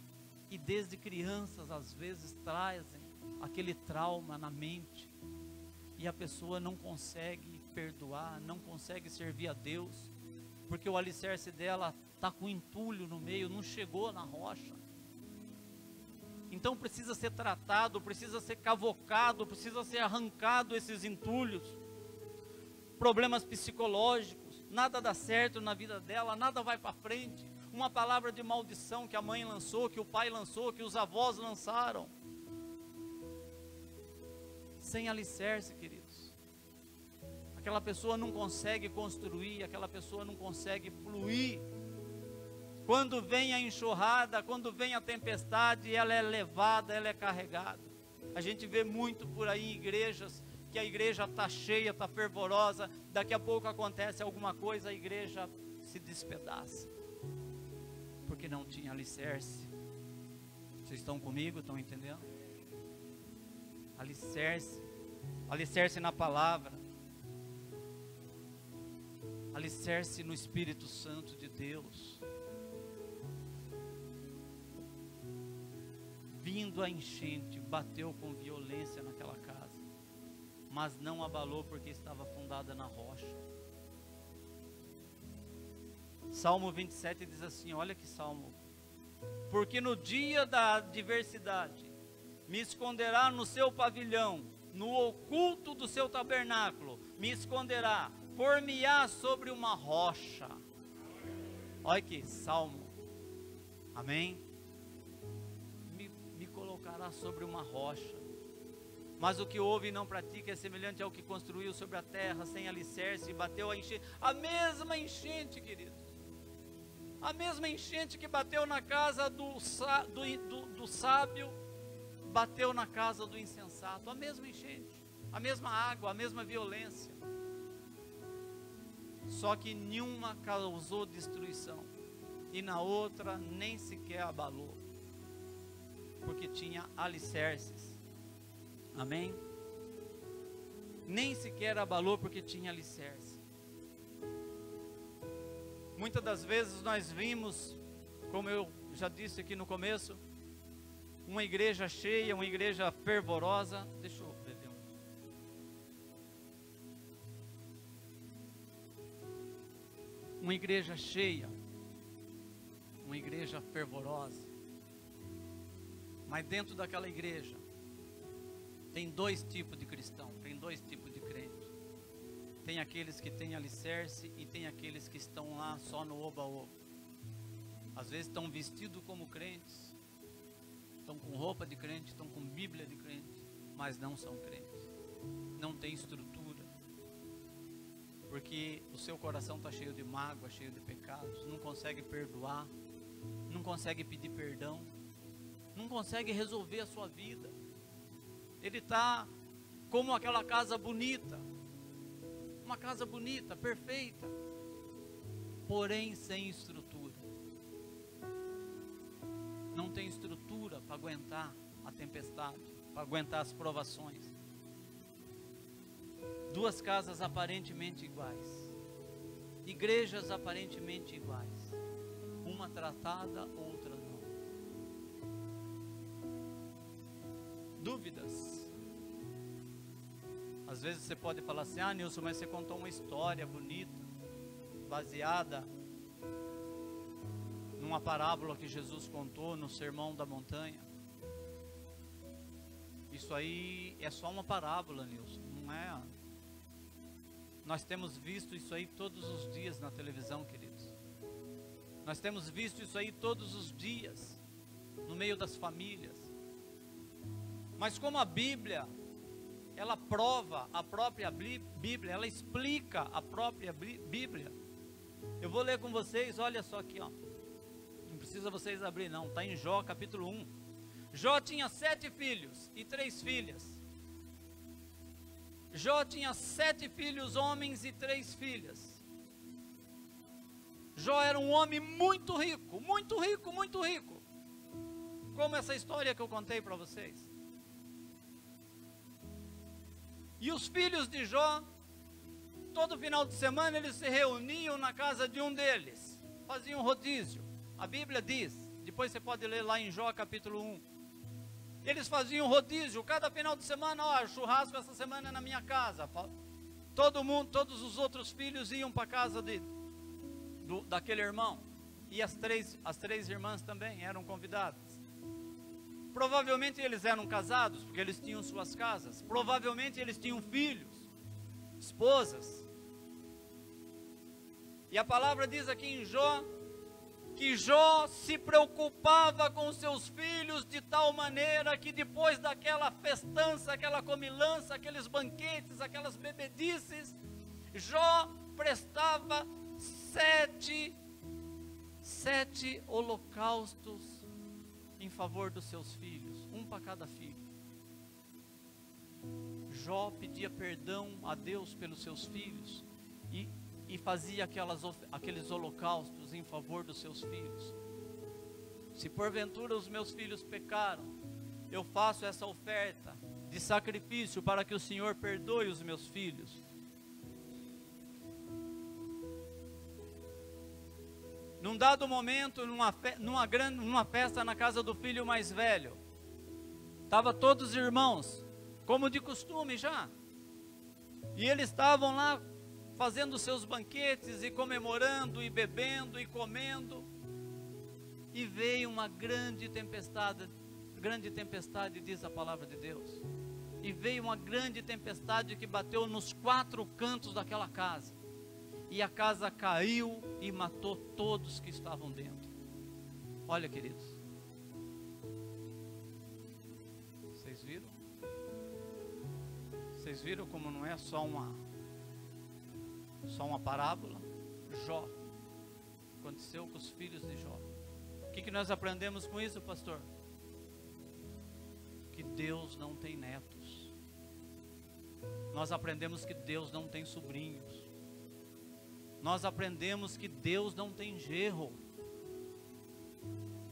Speaker 3: e desde crianças às vezes trazem aquele trauma na mente, e a pessoa não consegue perdoar, não consegue servir a Deus, porque o alicerce dela está com entulho no meio, não chegou na rocha. Então precisa ser tratado, precisa ser cavocado, precisa ser arrancado esses entulhos. Problemas psicológicos, nada dá certo na vida dela, nada vai para frente. Uma palavra de maldição que a mãe lançou, que o pai lançou, que os avós lançaram. Sem alicerce, queridos. Aquela pessoa não consegue construir, aquela pessoa não consegue fluir. Quando vem a enxurrada, quando vem a tempestade, ela é levada, ela é carregada. A gente vê muito por aí em igrejas, que a igreja está cheia, está fervorosa, daqui a pouco acontece alguma coisa, a igreja se despedaça, porque não tinha alicerce. Vocês estão comigo, estão entendendo? Alicerce na palavra, alicerce no Espírito Santo de Deus. Vindo a enchente, bateu com violência naquela casa, mas não abalou porque estava fundada na rocha. Salmo 27 diz assim, olha que salmo: porque no dia da adversidade me esconderá no seu pavilhão, no oculto do seu tabernáculo me esconderá, por-me-á sobre uma rocha. Olha que salmo, amém? Me colocará sobre uma rocha. Mas o que ouve e não pratica é semelhante ao que construiu sobre a terra sem alicerce e bateu a enchente. A mesma enchente, queridos, a mesma enchente que bateu na casa do sábio, bateu na casa do insensato. A mesma enchente, a mesma água, a mesma violência. Só que nenhuma causou destruição e na outra nem sequer abalou, porque tinha alicerces. Amém? Nem sequer abalou porque tinha alicerce. Muitas das vezes nós vimos, como eu já disse aqui no começo, uma igreja cheia, uma igreja fervorosa. Deixa eu beber uma igreja cheia, uma igreja fervorosa, mas dentro daquela igreja tem dois tipos de cristão, tem dois tipos de crente. Tem aqueles que têm alicerce e tem aqueles que estão lá só no oba-oba. Às vezes estão vestidos como crentes, estão com roupa de crente, estão com Bíblia de crente, mas não são crentes, não tem estrutura, porque o seu coração está cheio de mágoa, cheio de pecados, não consegue perdoar, não consegue pedir perdão, não consegue resolver a sua vida. Ele está como aquela casa bonita, uma casa bonita, perfeita, porém sem estrutura. Não tem estrutura para aguentar a tempestade, para aguentar as provações. Duas casas aparentemente iguais, igrejas aparentemente iguais, uma tratada, outra não. Dúvidas? Às vezes você pode falar assim: ah, Nilson, mas você contou uma história bonita, baseada numa parábola que Jesus contou no Sermão da Montanha. Isso aí é só uma parábola, Nilson, não é? Nós temos visto isso aí todos os dias na televisão, queridos. Nós temos visto isso aí todos os dias, no meio das famílias. Mas como a Bíblia, ela prova a própria Bíblia, ela explica a própria Bíblia. Eu vou ler com vocês, olha só aqui, ó. Não precisa vocês abrir não, está em Jó capítulo 1. Jó tinha 7 filhos e 3 filhas. Jó tinha 7 filhos homens e 3 filhas. Jó era um homem muito rico, muito rico, muito rico. Como essa história que eu contei para vocês. E os filhos de Jó, todo final de semana eles se reuniam na casa de um deles. Faziam rodízio. A Bíblia diz, depois você pode ler lá em Jó capítulo 1. Eles faziam rodízio, cada final de semana, ó, churrasco essa semana na minha casa. Todo mundo, todos os outros filhos iam para a casa daquele irmão. E as três irmãs também eram convidadas. Provavelmente eles eram casados, porque eles tinham suas casas. Provavelmente eles tinham filhos, esposas. E a palavra diz aqui em Jó, que Jó se preocupava com seus filhos de tal maneira que depois daquela festança, aquela comilança, aqueles banquetes, aquelas bebedices, Jó prestava 7 holocaustos em favor dos seus filhos, um para cada filho. Jó pedia perdão a Deus pelos seus filhos e fazia aqueles holocaustos em favor dos seus filhos. Se porventura os meus filhos pecaram, eu faço essa oferta de sacrifício para que o Senhor perdoe os meus filhos. Num dado momento, numa festa na casa do filho mais velho, estava todos os irmãos, como de costume já, e eles estavam lá fazendo seus banquetes e comemorando e bebendo e comendo, e veio uma grande tempestade, diz a palavra de Deus, e veio uma grande tempestade que bateu nos 4 cantos daquela casa, e a casa caiu e matou todos que estavam dentro. Olha, queridos, vocês viram? Vocês viram como não é só uma parábola? Jó, aconteceu com os filhos de Jó. O que nós aprendemos com isso, pastor? Que Deus não tem netos. Nós aprendemos que Deus não tem sobrinhos. Nós aprendemos que Deus não tem genro.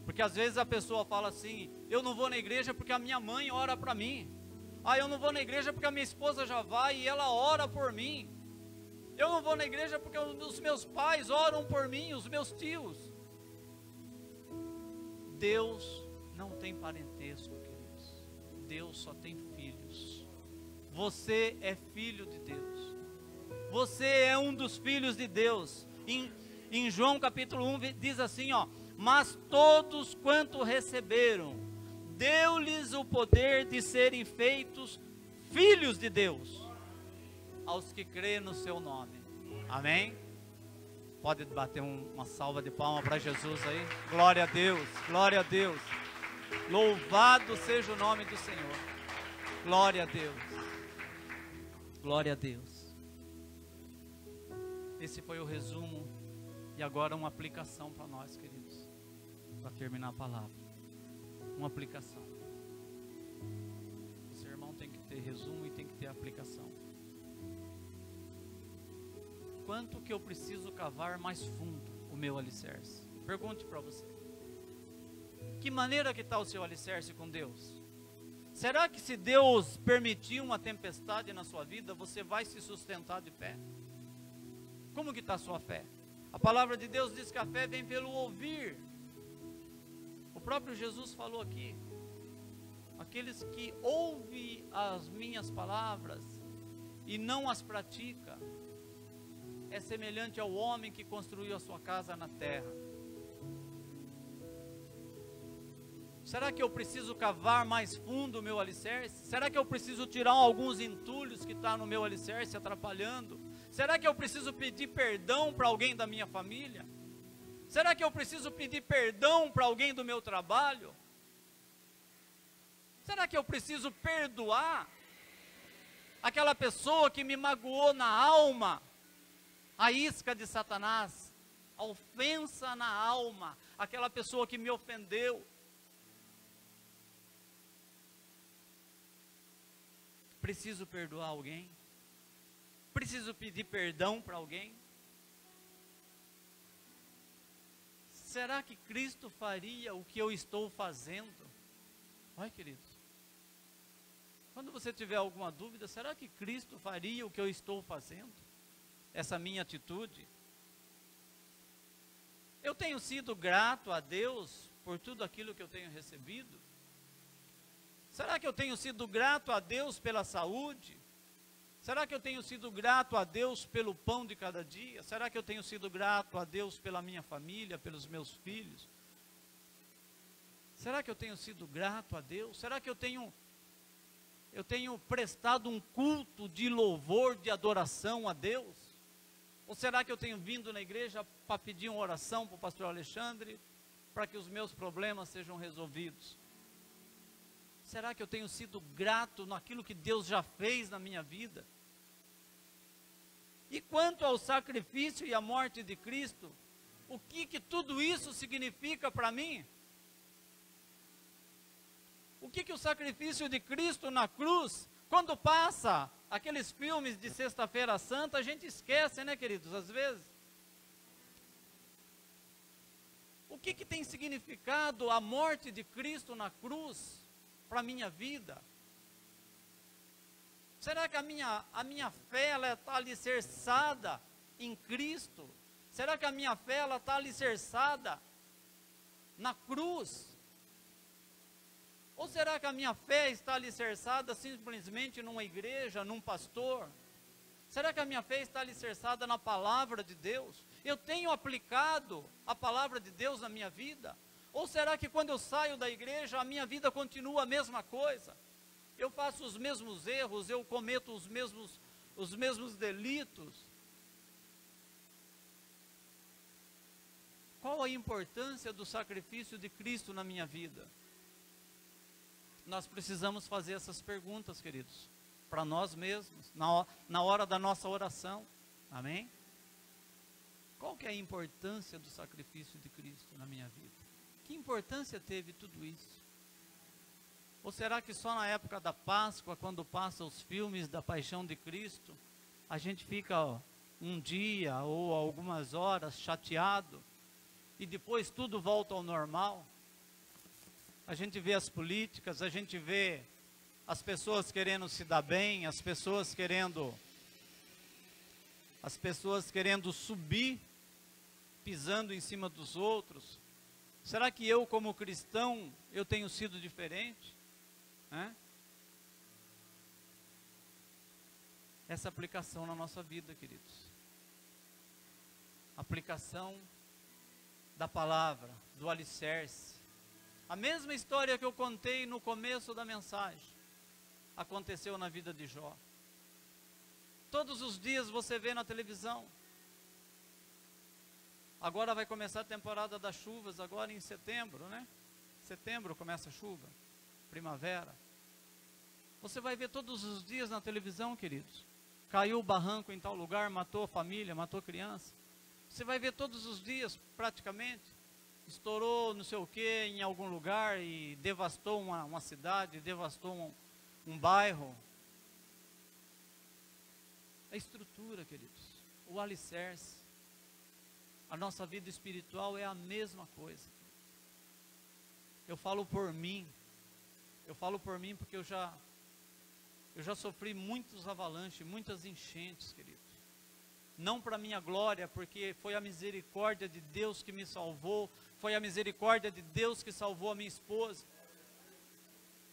Speaker 3: Porque às vezes a pessoa fala assim: eu não vou na igreja porque a minha mãe ora para mim. Ah, eu não vou na igreja porque a minha esposa já vai e ela ora por mim. Eu não vou na igreja porque os meus pais oram por mim, os meus tios. Deus não tem parentesco, queridos. Deus só tem filhos. Você é filho de Deus. Você é um dos filhos de Deus. Em João capítulo 1 diz assim, ó: mas todos quanto receberam, deu-lhes o poder de serem feitos filhos de Deus, aos que creem no seu nome. Amém? Pode bater uma salva de palmas para Jesus aí. Glória a Deus, glória a Deus. Louvado seja o nome do Senhor. Glória a Deus. Glória a Deus. Esse foi o resumo. E agora uma aplicação para nós, queridos, para terminar a palavra. Uma aplicação. O sermão tem que ter resumo e tem que ter aplicação. Quanto que eu preciso cavar mais fundo o meu alicerce? Pergunte para você. Que maneira que está o seu alicerce com Deus? Será que se Deus permitir uma tempestade na sua vida, você vai se sustentar de pé? Como que está a sua fé? A palavra de Deus diz que a fé vem pelo ouvir. O próprio Jesus falou aqui: aqueles que ouvem as minhas palavras e não as pratica, é semelhante ao homem que construiu a sua casa na terra. Será que eu preciso cavar mais fundo o meu alicerce? Será que eu preciso tirar alguns entulhos que estão no meu alicerce atrapalhando? Será que eu preciso pedir perdão para alguém da minha família? Será que eu preciso pedir perdão para alguém do meu trabalho? Será que eu preciso perdoar aquela pessoa que me magoou na alma? A isca de Satanás, a ofensa na alma, aquela pessoa que me ofendeu. Preciso perdoar alguém? Preciso pedir perdão para alguém? Será que Cristo faria o que eu estou fazendo? Olha, queridos, quando você tiver alguma dúvida, será que Cristo faria o que eu estou fazendo? Essa minha atitude? Eu tenho sido grato a Deus por tudo aquilo que eu tenho recebido? Será que eu tenho sido grato a Deus pela saúde? Será que eu tenho sido grato a Deus pelo pão de cada dia? Será que eu tenho sido grato a Deus pela minha família, pelos meus filhos? Será que eu tenho sido grato a Deus? Será que eu tenho prestado um culto de louvor, de adoração a Deus? Ou será que eu tenho vindo na igreja para pedir uma oração para o pastor Alexandre, para que os meus problemas sejam resolvidos? Será que eu tenho sido grato naquilo que Deus já fez na minha vida? E quanto ao sacrifício e à morte de Cristo, o que tudo isso significa para mim? O que o sacrifício de Cristo na cruz, quando passa aqueles filmes de Sexta-feira Santa, a gente esquece, né, queridos, às vezes. O que tem significado a morte de Cristo na cruz para a minha vida? Será que a minha fé ela está alicerçada em Cristo? Será que a minha fé ela está alicerçada na cruz? Ou será que a minha fé está alicerçada simplesmente numa igreja, num pastor? Será que a minha fé está alicerçada na palavra de Deus? Eu tenho aplicado a palavra de Deus na minha vida? Ou será que quando eu saio da igreja, a minha vida continua a mesma coisa? Eu faço os mesmos erros, eu cometo os mesmos delitos? Qual a importância do sacrifício de Cristo na minha vida? Nós precisamos fazer essas perguntas, queridos, para nós mesmos, na hora da nossa oração. Amém? Qual que é a importância do sacrifício de Cristo na minha vida? Que importância teve tudo isso? Ou será que só na época da Páscoa, quando passam os filmes da Paixão de Cristo, a gente fica um dia ou algumas horas chateado e depois tudo volta ao normal? A gente vê as políticas, a gente vê as pessoas querendo se dar bem, as pessoas querendo subir, pisando em cima dos outros. Será que eu, como cristão, eu tenho sido diferente? Essa aplicação na nossa vida, queridos. Aplicação da palavra, do alicerce. A mesma história que eu contei no começo da mensagem, aconteceu na vida de Jó. Todos os dias você vê na televisão. Agora vai começar a temporada das chuvas, agora em setembro, né? Setembro começa a chuva, primavera. Você vai ver todos os dias na televisão, queridos. Caiu o barranco em tal lugar, matou a família, matou a criança. Você vai ver todos os dias, praticamente. Estourou não sei o que em algum lugar e devastou uma cidade, devastou um bairro. A estrutura, queridos, o alicerce. A nossa vida espiritual é a mesma coisa. Eu falo por mim. Eu falo por mim porque eu já sofri muitos avalanches, muitas enchentes, querido. Não para minha glória, porque foi a misericórdia de Deus que me salvou, foi a misericórdia de Deus que salvou a minha esposa.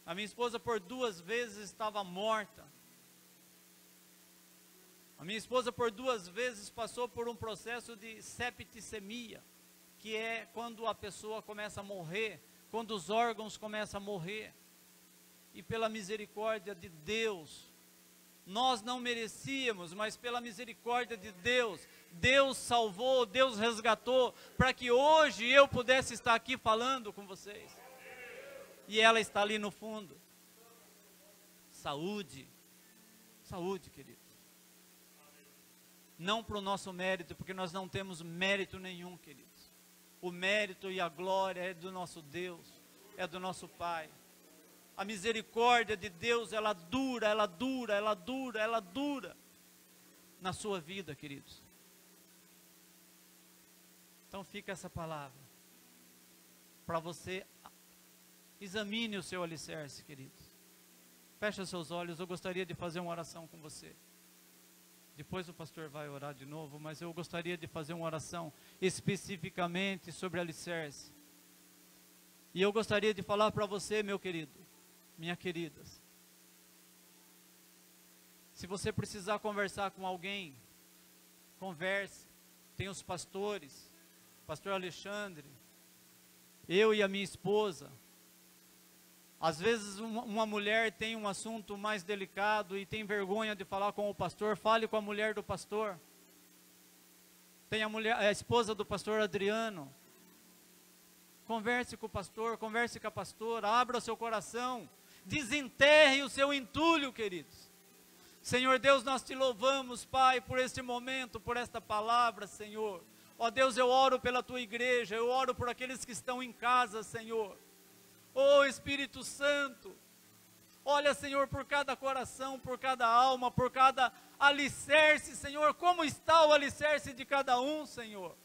Speaker 3: A minha esposa por 2 vezes estava morta. A minha esposa por 2 vezes passou por um processo de septicemia, que é quando a pessoa começa a morrer, quando os órgãos começam a morrer. E pela misericórdia de Deus, nós não merecíamos, mas pela misericórdia de Deus, Deus salvou, Deus resgatou, para que hoje eu pudesse estar aqui falando com vocês. E ela está ali no fundo. Saúde, saúde, querido. Não para o nosso mérito, porque nós não temos mérito nenhum, queridos. O mérito e a glória é do nosso Deus, é do nosso Pai. A misericórdia de Deus, ela dura, ela dura, ela dura, ela dura na sua vida, queridos. Então fica essa palavra para você. Examine o seu alicerce, queridos. Feche os seus olhos, eu gostaria de fazer uma oração com você. Depois o pastor vai orar de novo, mas eu gostaria de fazer uma oração especificamente sobre alicerce. E eu gostaria de falar para você, meu querido, minhas queridas. Se você precisar conversar com alguém, converse. Tem os pastores, pastor Alexandre, eu e a minha esposa. Às vezes uma mulher tem um assunto mais delicado e tem vergonha de falar com o pastor, fale com a mulher do pastor. Tem a esposa do pastor Adriano. Converse com o pastor, converse com a pastora, abra o seu coração, desenterre o seu entulho, queridos. Senhor Deus, nós te louvamos, Pai, por este momento, por esta palavra, Senhor. Ó Deus, eu oro pela tua igreja, eu oro por aqueles que estão em casa, Senhor. Ó Espírito Santo, olha, Senhor, por cada coração, por cada alma, por cada alicerce, Senhor. Como está o alicerce de cada um, Senhor?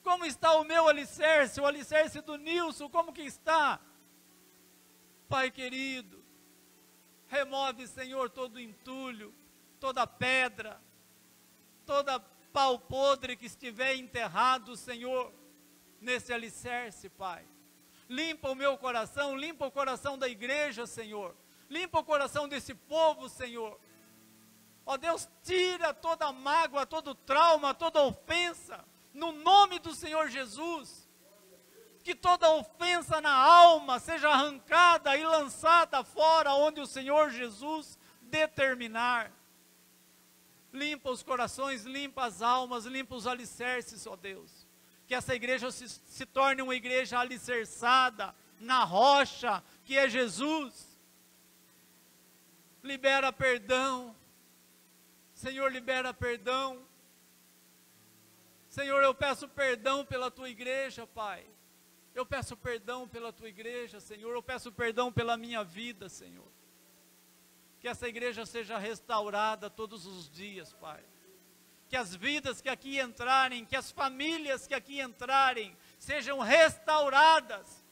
Speaker 3: Como está o meu alicerce, o alicerce do Nilson, como que está? Pai querido, remove, Senhor, todo entulho, toda pedra, toda pau podre que estiver enterrado, Senhor, nesse alicerce, Pai. Limpa o meu coração, limpa o coração da igreja, Senhor. Limpa o coração desse povo, Senhor. Ó Deus, tira toda mágoa, todo trauma, toda ofensa, no nome do Senhor Jesus. Que toda ofensa na alma seja arrancada e lançada fora, onde o Senhor Jesus determinar. Limpa os corações, limpa as almas, limpa os alicerces, ó Deus. Que essa igreja se torne uma igreja alicerçada na rocha, que é Jesus. Libera perdão. Senhor, libera perdão. Senhor, eu peço perdão pela tua igreja, Pai. Eu peço perdão pela tua igreja, Senhor. Eu peço perdão pela minha vida, Senhor. Que essa igreja seja restaurada todos os dias, Pai. Que as vidas que aqui entrarem, que as famílias que aqui entrarem, sejam restauradas,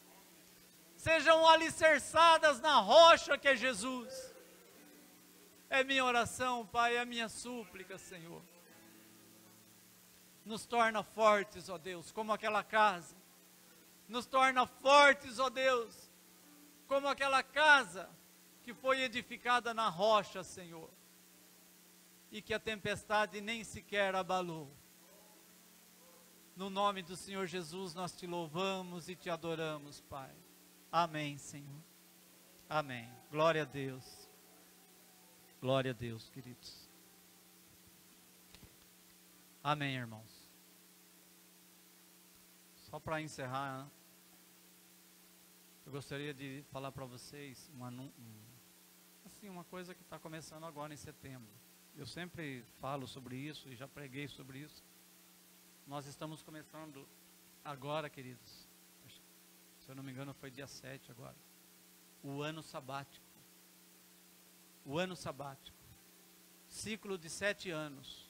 Speaker 3: sejam alicerçadas na rocha que é Jesus. É minha oração, Pai, é minha súplica, Senhor. Nos torna fortes, ó Deus, como aquela casa. Nos torna fortes, ó Deus, como aquela casa que foi edificada na rocha, Senhor. E que a tempestade nem sequer abalou. No nome do Senhor Jesus nós te louvamos e te adoramos, Pai. Amém, Senhor. Amém. Glória a Deus. Glória a Deus, queridos. Amém, irmãos. Só para encerrar, eu gostaria de falar para vocês uma coisa que está começando agora em setembro. Eu sempre falo sobre isso e já preguei sobre isso. Nós estamos começando agora, queridos. Se eu não me engano, foi dia 7 agora. O ano sabático. O ano sabático. Ciclo de 7 anos.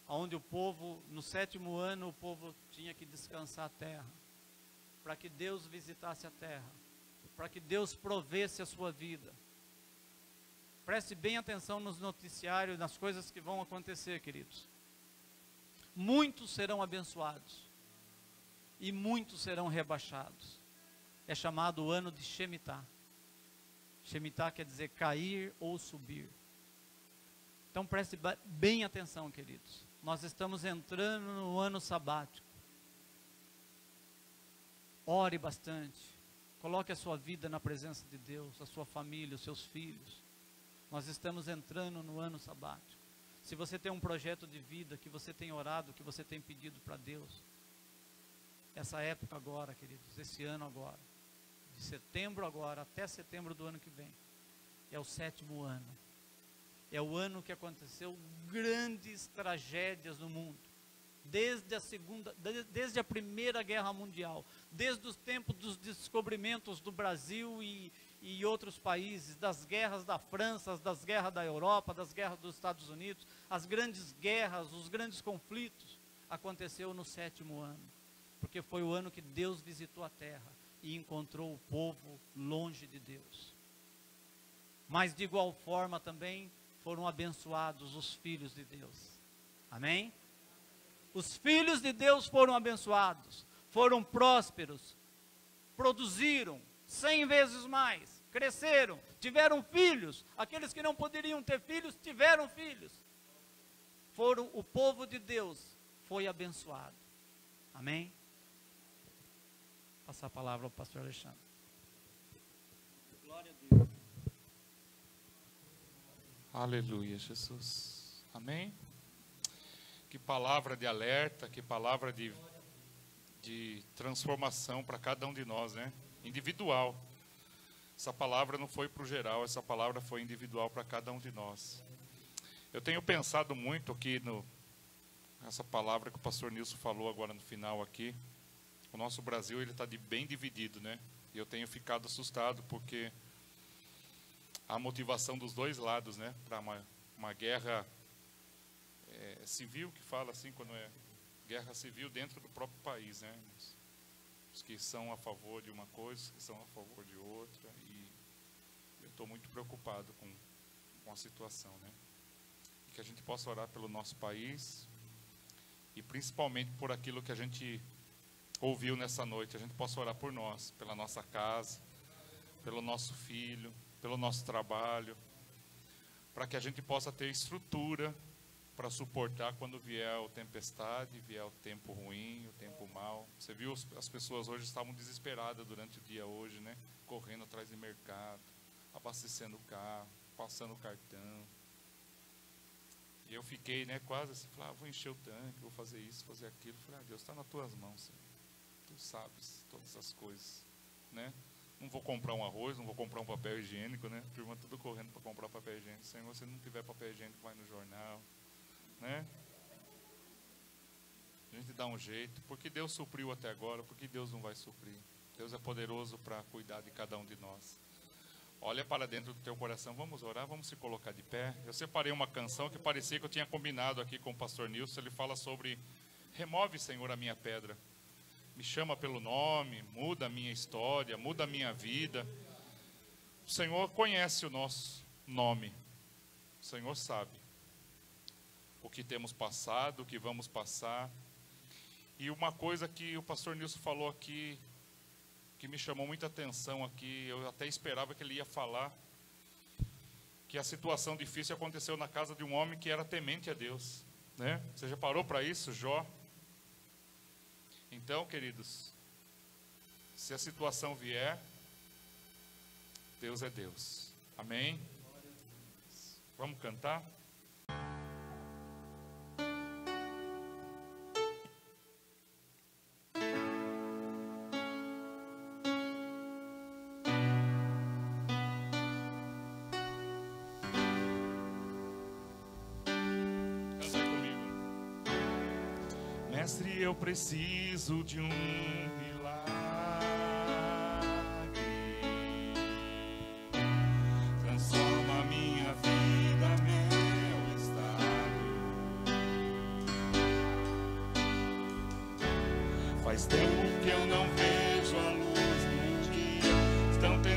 Speaker 3: Onde o povo, no 7º ano, o povo tinha que descansar a terra. Para que Deus visitasse a terra. para que Deus provesse a sua vida. Preste bem atenção nos noticiários, nas coisas que vão acontecer, queridos. Muitos serão abençoados e muitos serão rebaixados. É chamado o ano de Shemitah. Shemitah quer dizer cair ou subir. Então preste bem atenção, queridos. Nós estamos entrando no ano sabático. Ore bastante. Coloque a sua vida na presença de Deus, a sua família, os seus filhos. Nós estamos entrando no ano sabático. Se você tem um projeto de vida que você tem orado, que você tem pedido para Deus, essa época agora, queridos, esse ano agora, de setembro agora até setembro do ano que vem, é o 7º ano. É o ano que aconteceu grandes tragédias no mundo. Desde a Primeira Guerra Mundial, desde os tempos dos descobrimentos do Brasil e outros países, das guerras da França, das guerras da Europa, das guerras dos Estados Unidos, as grandes guerras, os grandes conflitos, aconteceu no 7º ano, porque foi o ano que Deus visitou a terra e encontrou o povo longe de Deus. Mas de igual forma também foram abençoados os filhos de Deus. Amém? Os filhos de Deus foram abençoados, foram prósperos, produziram 100 vezes mais, cresceram, tiveram filhos. Aqueles que não poderiam ter filhos, tiveram filhos. O povo de Deus foi abençoado. Amém? Vou passar a palavra ao pastor Alexandre. Glória a Deus.
Speaker 1: Aleluia, Jesus. Amém? Que palavra de alerta, que palavra de transformação para cada um de nós, né? Individual. Essa palavra não foi para o geral, essa palavra foi individual para cada um de nós. Eu tenho pensado muito aqui nessa palavra que o pastor Nilson falou agora no final aqui. O nosso Brasil, ele está bem dividido, né? E eu tenho ficado assustado porque a motivação dos dois lados, né? Para uma guerra civil, que fala assim, quando é guerra civil dentro do próprio país, né? Os que são a favor de uma coisa, os que são a favor de outra, e eu estou muito preocupado com a situação, né? E que a gente possa orar pelo nosso país, e principalmente por aquilo que a gente ouviu nessa noite, a gente possa orar por nós, pela nossa casa, pelo nosso filho, pelo nosso trabalho, para que a gente possa ter estrutura para suportar quando vier a tempestade, vier o tempo ruim, o tempo mau. Você viu, as pessoas hoje estavam desesperadas durante o dia hoje, né? Correndo atrás de mercado, abastecendo o carro, passando o cartão. E eu fiquei, né, quase assim, vou encher o tanque, vou fazer isso, fazer aquilo. Falei, Deus, está nas tuas mãos, Senhor. Tu sabes todas as coisas, né? Não vou comprar um arroz, não vou comprar um papel higiênico, né? A turma tudo correndo para comprar papel higiênico. Senhor, se não tiver papel higiênico, vai no jornal, né? A gente dá um jeito, porque Deus supriu até agora, porque Deus não vai suprir. Deus é poderoso para cuidar de cada um de nós. Olha para dentro do teu coração, vamos orar, vamos se colocar de pé. Eu separei uma canção que parecia que eu tinha combinado aqui com o pastor Nilson. Ele fala sobre: remove, Senhor, a minha pedra, me chama pelo nome, muda a minha história, muda a minha vida. O Senhor conhece o nosso nome, o Senhor sabe o que temos passado, o que vamos passar. E uma coisa que o pastor Nilson falou aqui, que me chamou muita atenção aqui, eu até esperava que ele ia falar, que a situação difícil aconteceu na casa de um homem que era temente a Deus, né? Você já parou para isso, Jó? Então, queridos, se a situação vier, Deus é Deus. Amém? Vamos cantar? Mestre, eu preciso de um milagre. Transforma minha vida, meu estado. Faz tempo que eu não vejo a luz do dia. Estão tentando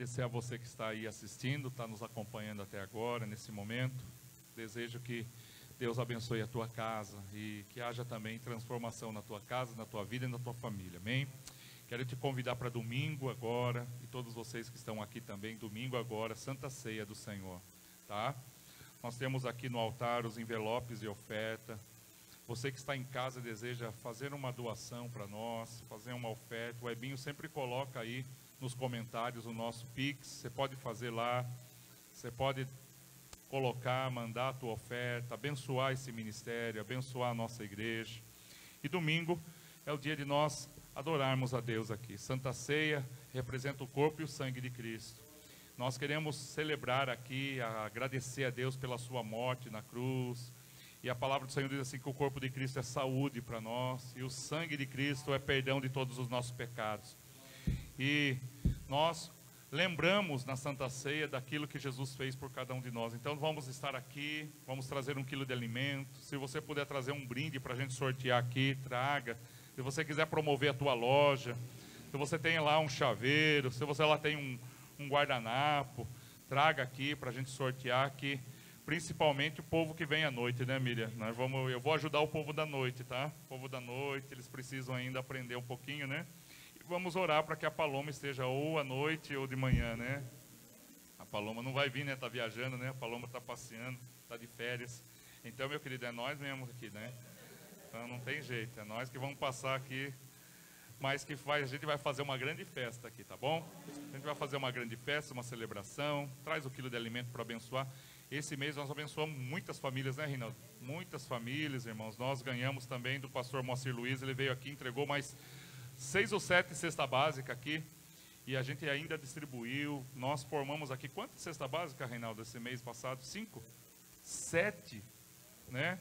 Speaker 1: agradecer a você que está aí assistindo, está nos acompanhando até agora, nesse momento. Desejo que Deus abençoe a tua casa e que haja também transformação na tua casa, na tua vida e na tua família. Amém? Quero te convidar para domingo agora, e todos vocês que estão aqui também, domingo agora, Santa Ceia do Senhor, tá? Nós temos aqui no altar os envelopes de oferta. Você que está em casa e deseja fazer uma doação para nós, fazer uma oferta, o Ebinho sempre coloca aí nos comentários o nosso Pix. Você pode fazer lá, você pode colocar, mandar a tua oferta, abençoar esse ministério, abençoar a nossa igreja. E domingo é o dia de nós adorarmos a Deus aqui. Santa Ceia representa o corpo e o sangue de Cristo. Nós queremos celebrar aqui, agradecer a Deus pela sua morte na cruz. E a palavra do Senhor diz assim que o corpo de Cristo é saúde para nós e o sangue de Cristo é perdão de todos os nossos pecados. E nós lembramos na Santa Ceia daquilo que Jesus fez por cada um de nós. Então vamos estar aqui, vamos trazer 1 quilo de alimento. Se você puder trazer um brinde para a gente sortear aqui, traga. Se você quiser promover a tua loja, se você tem lá um chaveiro, se você lá tem um guardanapo, traga aqui para a gente sortear aqui. Principalmente o povo que vem à noite, né, Miriam? Eu vou ajudar o povo da noite, tá? O povo da noite, eles precisam ainda aprender um pouquinho, né? E vamos orar para que a Paloma esteja ou à noite ou de manhã, né? A Paloma não vai vir, né? Está viajando, né? A Paloma está passeando, está de férias. Então, meu querido, é nós mesmos aqui, né? Então não tem jeito, é nós que vamos passar aqui, mas que a gente vai fazer uma grande festa aqui, tá bom? A gente vai fazer uma grande festa, uma celebração, traz o quilo de alimento para abençoar. Esse mês nós abençoamos muitas famílias, né, Rinaldo? Muitas famílias, irmãos. Nós ganhamos também do pastor Moacir Luiz, ele veio aqui, entregou mais 6 ou 7 cesta básica aqui, e a gente ainda distribuiu. Nós formamos aqui, quantas cesta básica, Reinaldo, esse mês passado? 5? 7, né?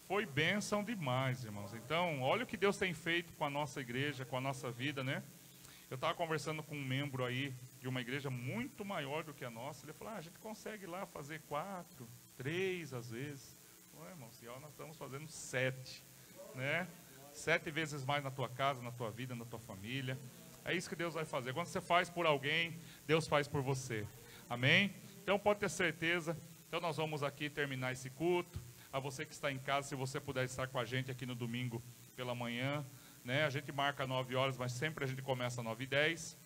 Speaker 1: Foi bênção demais, irmãos. Então, olha o que Deus tem feito com a nossa igreja, com a nossa vida, né? Eu estava conversando com um membro aí de uma igreja muito maior do que a nossa. Ele falou, a gente consegue lá fazer 4, 3 às vezes. Ué, irmão, se nós estamos fazendo 7, né? 7 vezes mais na tua casa, na tua vida, na tua família. É isso que Deus vai fazer. Quando você faz por alguém, Deus faz por você. Amém? Então pode ter certeza. Então nós vamos aqui terminar esse culto. A você que está em casa, se você puder estar com a gente aqui no domingo pela manhã, né? A gente marca 9 horas, mas sempre a gente começa às 9h10,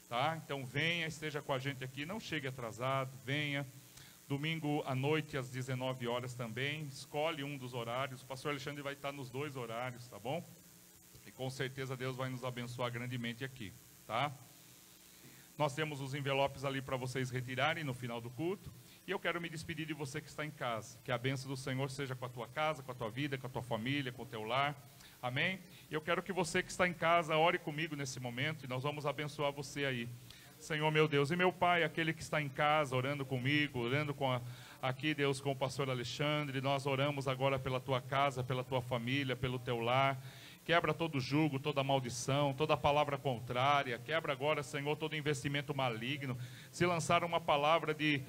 Speaker 1: tá? Então venha, esteja com a gente aqui, não chegue atrasado, venha. Domingo à noite às 19 horas também, escolhe um dos horários. O pastor Alexandre vai estar nos 2 horários, tá bom? E com certeza Deus vai nos abençoar grandemente aqui, tá? Nós temos os envelopes ali para vocês retirarem no final do culto. E eu quero me despedir de você que está em casa. Que a bênção do Senhor seja com a tua casa, com a tua vida, com a tua família, com o teu lar. Amém? E eu quero que você que está em casa ore comigo nesse momento e nós vamos abençoar você aí. Senhor meu Deus e meu Pai, aquele que está em casa orando comigo, orando aqui, Deus, com o pastor Alexandre, nós oramos agora pela tua casa, pela tua família, pelo teu lar. Quebra todo jugo, toda maldição, toda palavra contrária. Quebra agora, Senhor, todo investimento maligno. Se lançar uma palavra de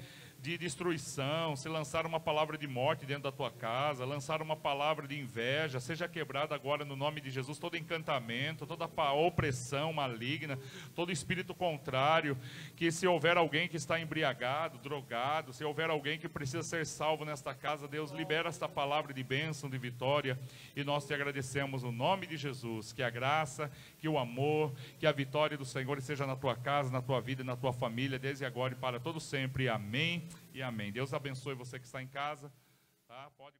Speaker 1: destruição, se lançar uma palavra de morte dentro da tua casa, lançar uma palavra de inveja, seja quebrada agora no nome de Jesus, todo encantamento, toda opressão maligna, todo espírito contrário, que se houver alguém que está embriagado, drogado, se houver alguém que precisa ser salvo nesta casa, Deus, libera esta palavra de bênção, de vitória, e nós te agradecemos no nome de Jesus, que a graça, que o amor, que a vitória do Senhor esteja na tua casa, na tua vida e na tua família, desde agora e para todo sempre, amém e amém. Deus abençoe você que está em casa, tá? Pode